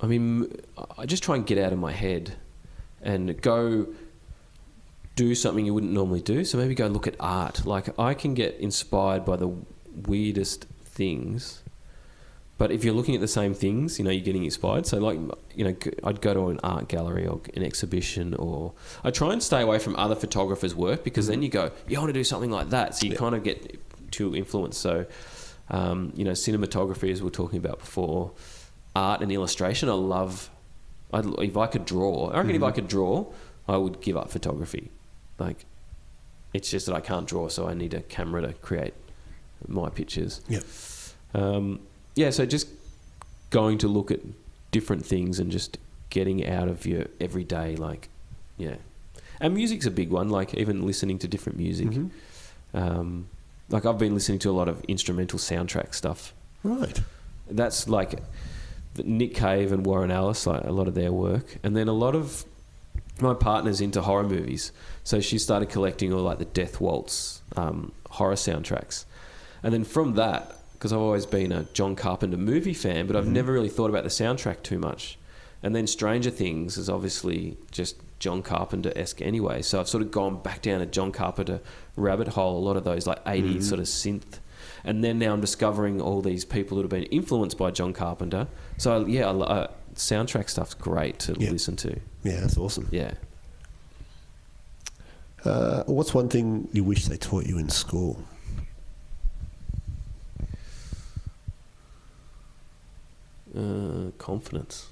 I just try and get out of my head and go do something you wouldn't normally do. So maybe go look at art. Like, I can get inspired by the weirdest things, but if you're looking at the same things, you're getting inspired. So I'd go to an art gallery or an exhibition, or I try and stay away from other photographers' work, because then you go, I want to do something like that. So you kind of get too influenced. So... cinematography, as we were talking about before, art and illustration. If I could draw, I reckon if I could draw, I would give up photography. Like, it's just that I can't draw, so I need a camera to create my pictures. Yeah. So just going to look at different things and just getting out of your everyday, and music's a big one. Like, even listening to different music. I've been listening to a lot of instrumental soundtrack stuff. Right. That's like Nick Cave and Warren Ellis, a lot of their work. And then a lot of my partner's into horror movies. So she started collecting all the Death Waltz horror soundtracks. And then from that, because I've always been a John Carpenter movie fan, but I've never really thought about the soundtrack too much. And then Stranger Things is obviously just John Carpenter-esque anyway. So I've sort of gone back down a John Carpenter rabbit hole, a lot of those 80s sort of synth. And then now I'm discovering all these people that have been influenced by John Carpenter. So soundtrack stuff's great to listen to. Yeah, that's awesome. Yeah. What's one thing you wish they taught you in school? Confidence.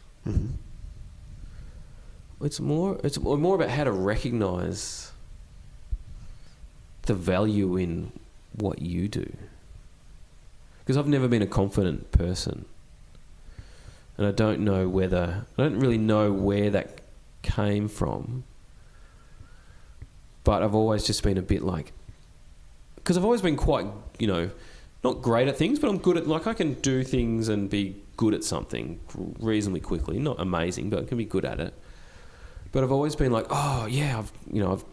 It's more about how to recognise the value in what you do. Because I've never been a confident person. And I don't really know where that came from. But I've always just been a bit like... Because I've always been quite, not great at things, but I'm good at... Like, I can do things and be good at something reasonably quickly. Not amazing, but I can be good at it. But I've always been like, oh, yeah, I've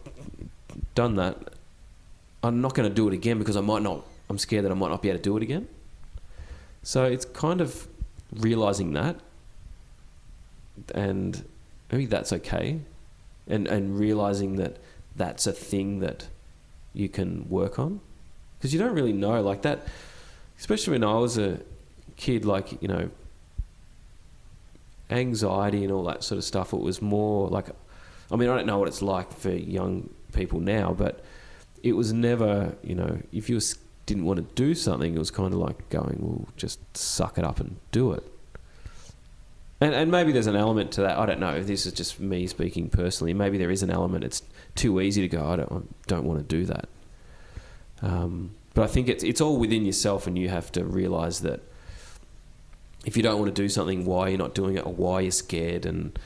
done that. I'm not going to do it again because I'm scared that I might not be able to do it again. So it's kind of realising that, and maybe that's okay, and realising that that's a thing that you can work on, because you don't really know, like that, especially when I was a kid, like, anxiety and all that sort of stuff, it was more like, I mean, I don't know what it's like for young people now, but it was never, if you didn't want to do something, it was kind of like going, well, just suck it up and do it. And maybe there's an element to that. I don't know. This is just me speaking personally. Maybe there is an element. It's too easy to go, I don't want to do that. But I think it's all within yourself, and you have to realise that if you don't want to do something, why you're not doing it, or why you're scared, and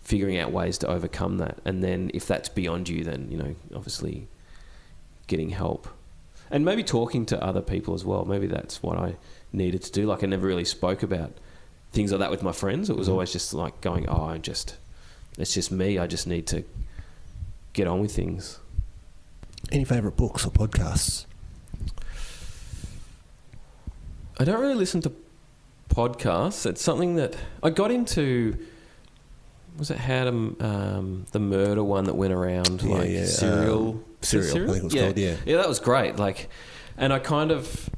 figuring out ways to overcome that. And then if that's beyond you, then, obviously getting help. And maybe talking to other people as well. Maybe that's what I needed to do. Like, I never really spoke about things like that with my friends. It was always just like going, it's just me. I just need to get on with things. Any favourite books or podcasts? I don't really listen to podcasts. It's something that I got into. Was it the murder one that went around? Serial. I think it was called, yeah. Yeah, that was great. Like, and I kind of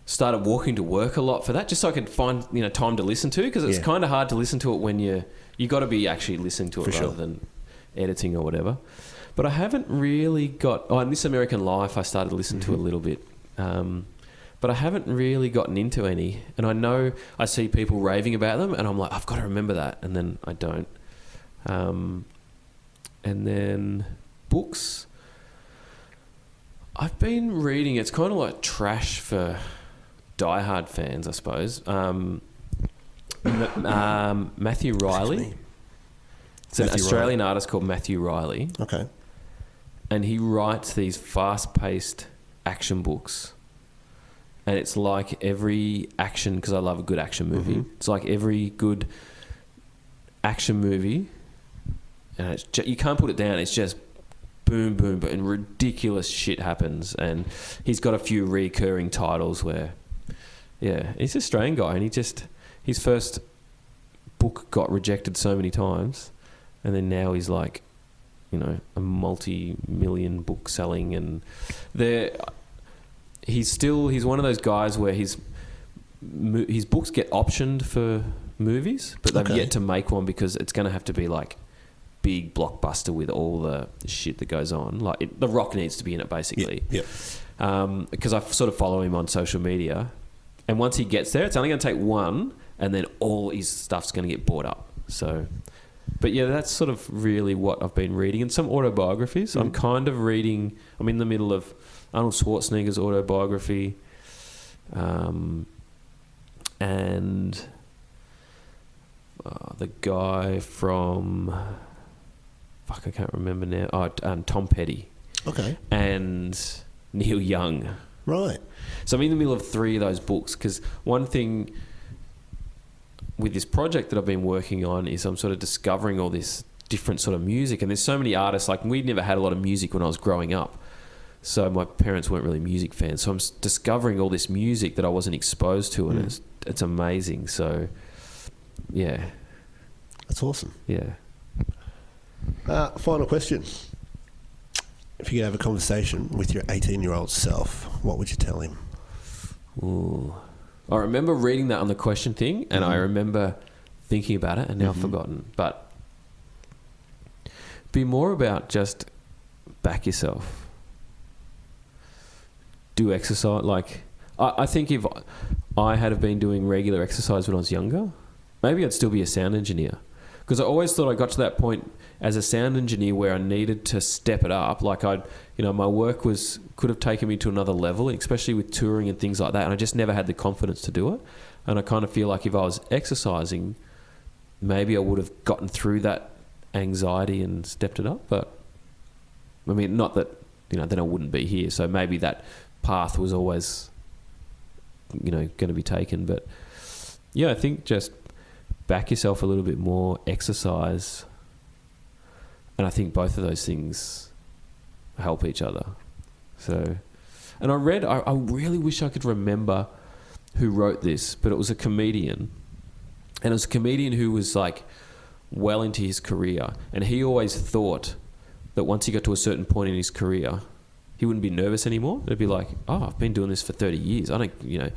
started walking to work a lot for that, just so I could find time to listen to, because it's kind of hard to listen to it when you got to be actually listening to it rather than editing or whatever. But I haven't really got... and This American Life I started to listen to a little bit. But I haven't really gotten into any. And I know I see people raving about them, and I'm like, I've got to remember that. And then I don't. And then books. I've been reading... It's kind of like trash for diehard fans, I suppose. Matthew Riley. It's an Australian artist called Matthew Riley. Okay. And he writes these fast-paced action books. And it's like every action, because I love a good action movie. It's like every good action movie, and it's you can't put it down. It's just boom, boom, boom, and ridiculous shit happens. And he's got a few recurring titles where, he's an Australian guy, and his first book got rejected so many times, and then now he's like, a multi-million book selling, and he's one of those guys where his books get optioned for movies, but they've yet to make one, because it's going to have to be like big blockbuster with all the shit that goes on. Like The Rock needs to be in it, basically. Because I sort of follow him on social media, and once he gets there, it's only going to take one, and then all his stuff's going to get bought up. So, but yeah, that's sort of really what I've been reading, and some autobiographies. I'm kind of reading. I'm in the middle of Arnold Schwarzenegger's autobiography, and the guy from I can't remember now. Tom Petty. Okay. And Neil Young. Right. So I'm in the middle of 3 of those books, because one thing with this project that I've been working on is I'm sort of discovering all this different sort of music, and there's so many artists. Like, we'd never had a lot of music when I was growing up. So my parents weren't really music fans. So I'm discovering all this music that I wasn't exposed to, and it's amazing. So, yeah. That's awesome. Yeah. Final question. If you could have a conversation with your 18-year-old self, what would you tell him? Ooh. I remember reading that on the question thing, and I remember thinking about it, and now I've forgotten. But be more about just back yourself. Do exercise. Like, I think if I had been doing regular exercise when I was younger, maybe I'd still be a sound engineer. because I always thought I got to that point as a sound engineer where I needed to step it up. Like my work could have taken me to another level, especially with touring and things like that. And I just never had the confidence to do it. And I kind of feel like if I was exercising, maybe I would have gotten through that anxiety and stepped it up. But I mean, not that, then I wouldn't be here. So maybe that path was always, going to be taken. But yeah, I think just back yourself a little bit more, exercise. And I think both of those things help each other. So, and I really wish I could remember who wrote this, but it was a comedian. And it was a comedian who was like well into his career. And he always thought that once he got to a certain point in his career, he wouldn't be nervous anymore. It'd be like, oh, I've been doing this for 30 years. I don't,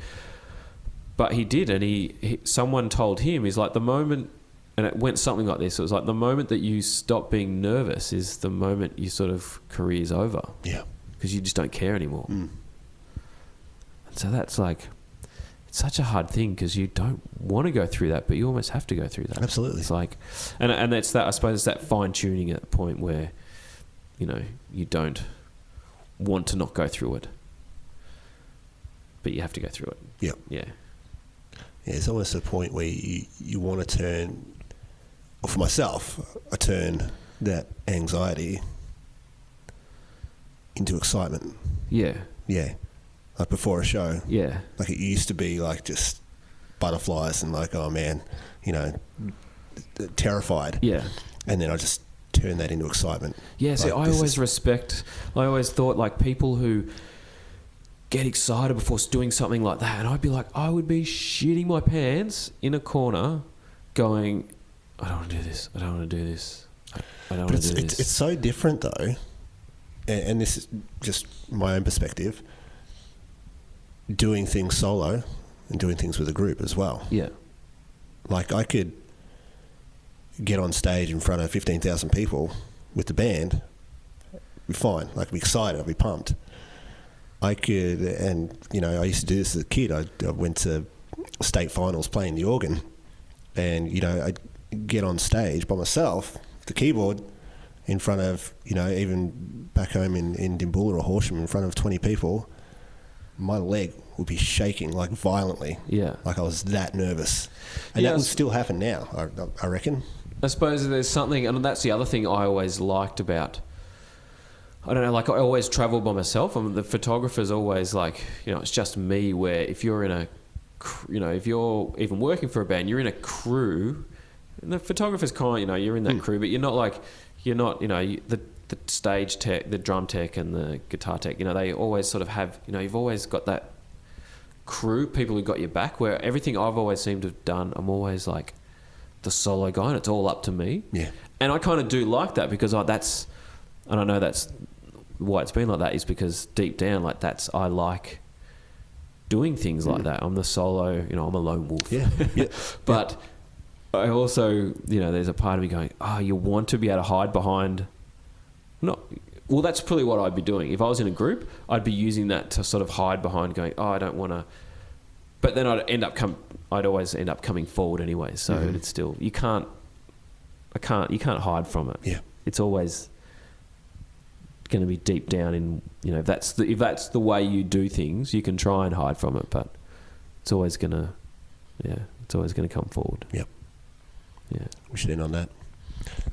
But he did, and someone told him, he's like, the moment, and it went something like this. It was like, the moment that you stop being nervous is the moment your sort of career's over. Yeah. Because you just don't care anymore. And so that's like, it's such a hard thing because you don't want to go through that, but you almost have to go through that. Absolutely. It's like, and that's that, I suppose it's that fine tuning at the point where, you don't want to not go through it, but you have to go through it. Yeah. Yeah. Yeah, it's almost a point where you want to turn, or for myself, I turn that anxiety into excitement. Yeah. Yeah. Like before a show. Yeah. Like it used to be like just butterflies and like, oh man, terrified. Yeah. And then I just turn that into excitement. Yeah, see, like, I always thought like people who get excited before doing something like that, and I'd be like, I would be shitting my pants in a corner going, I don't want to do this, I don't want to do this, I don't want to do this. It's so different though, and this is just my own perspective, doing things solo and doing things with a group as well. Yeah. Like I could get on stage in front of 15,000 people with the band, be fine, like I'd be excited, I'd be pumped. I could, and I used to do this as a kid. I went to state finals playing the organ, and I'd get on stage by myself, the keyboard, in front of even back home in Dimbulla or Horsham, in front of 20 people. My leg would be shaking like violently. Yeah, like I was that nervous, and that would still happen now. I reckon. I suppose there's something, and that's the other thing I always liked about. I don't know, like I always travel by myself. The photographer's always like, it's just me, where if you're in if you're even working for a band, you're in a crew, and the photographer's kind of, you're in that crew, but you're not the stage tech, the drum tech and the guitar tech, they always sort of have, you've always got that crew, people who got your back, where everything I've always seemed to have done, I'm always like the solo guy and it's all up to me. Yeah. And I kind of do like that because that's why it's been like that, is because deep down, like I like doing things like that. I'm the solo, I'm a lone wolf. Yeah. Yeah. But I also, there's a part of me going, you want to be able to hide behind, well, that's probably what I'd be doing. If I was in a group, I'd be using that to sort of hide behind going, I don't want to, but then I'd always end up coming forward anyway. So it's still, you can't hide from it. Yeah. It's always going to be deep down in, if that's the way you do things, you can try and hide from it, but it's always going to come forward. Yep. Yeah. We should end on that.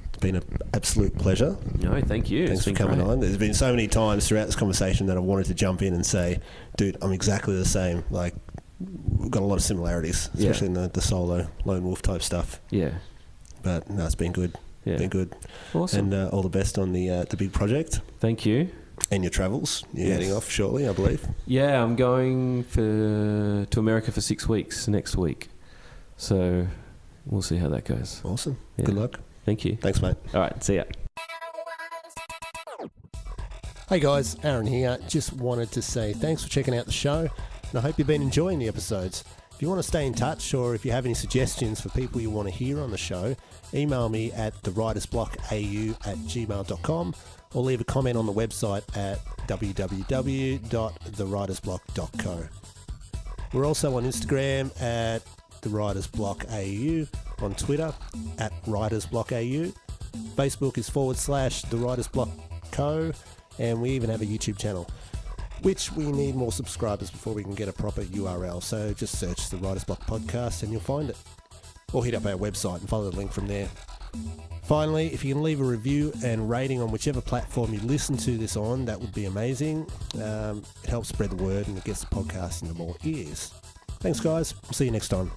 It's been an absolute pleasure. No, thank you. Thanks for coming on. There's been so many times throughout this conversation that I wanted to jump in and say, dude, I'm exactly the same. Like, we've got a lot of similarities, especially in the solo lone wolf type stuff. Yeah. But no, it's been good. Yeah. Been good. Awesome. And all the best on the big project. Thank you. And your travels. You're heading off shortly, I believe. Yeah, I'm going to America for 6 weeks next week. So we'll see how that goes. Awesome. Yeah. Good luck. Thank you. Thanks, mate. All right, see ya. Hey guys, Aaron here. Just wanted to say thanks for checking out the show, and I hope you've been enjoying the episodes. If you want to stay in touch, or if you have any suggestions for people you want to hear on the show, email me at thewritersblockau@gmail.com, or leave a comment on the website at www.thewritersblock.co. We're also on Instagram at The Writers Bloc AU, on Twitter at Writers Bloc AU. Facebook is / The Writers Bloc Co. And we even have a YouTube channel, which we need more subscribers before we can get a proper URL. So just search The Writers Bloc Podcast and you'll find it. Or hit up our website and follow the link from there. Finally, if you can leave a review and rating on whichever platform you listen to this on, that would be amazing. It helps spread the word and it gets the podcast into more ears. Thanks, guys. See you next time.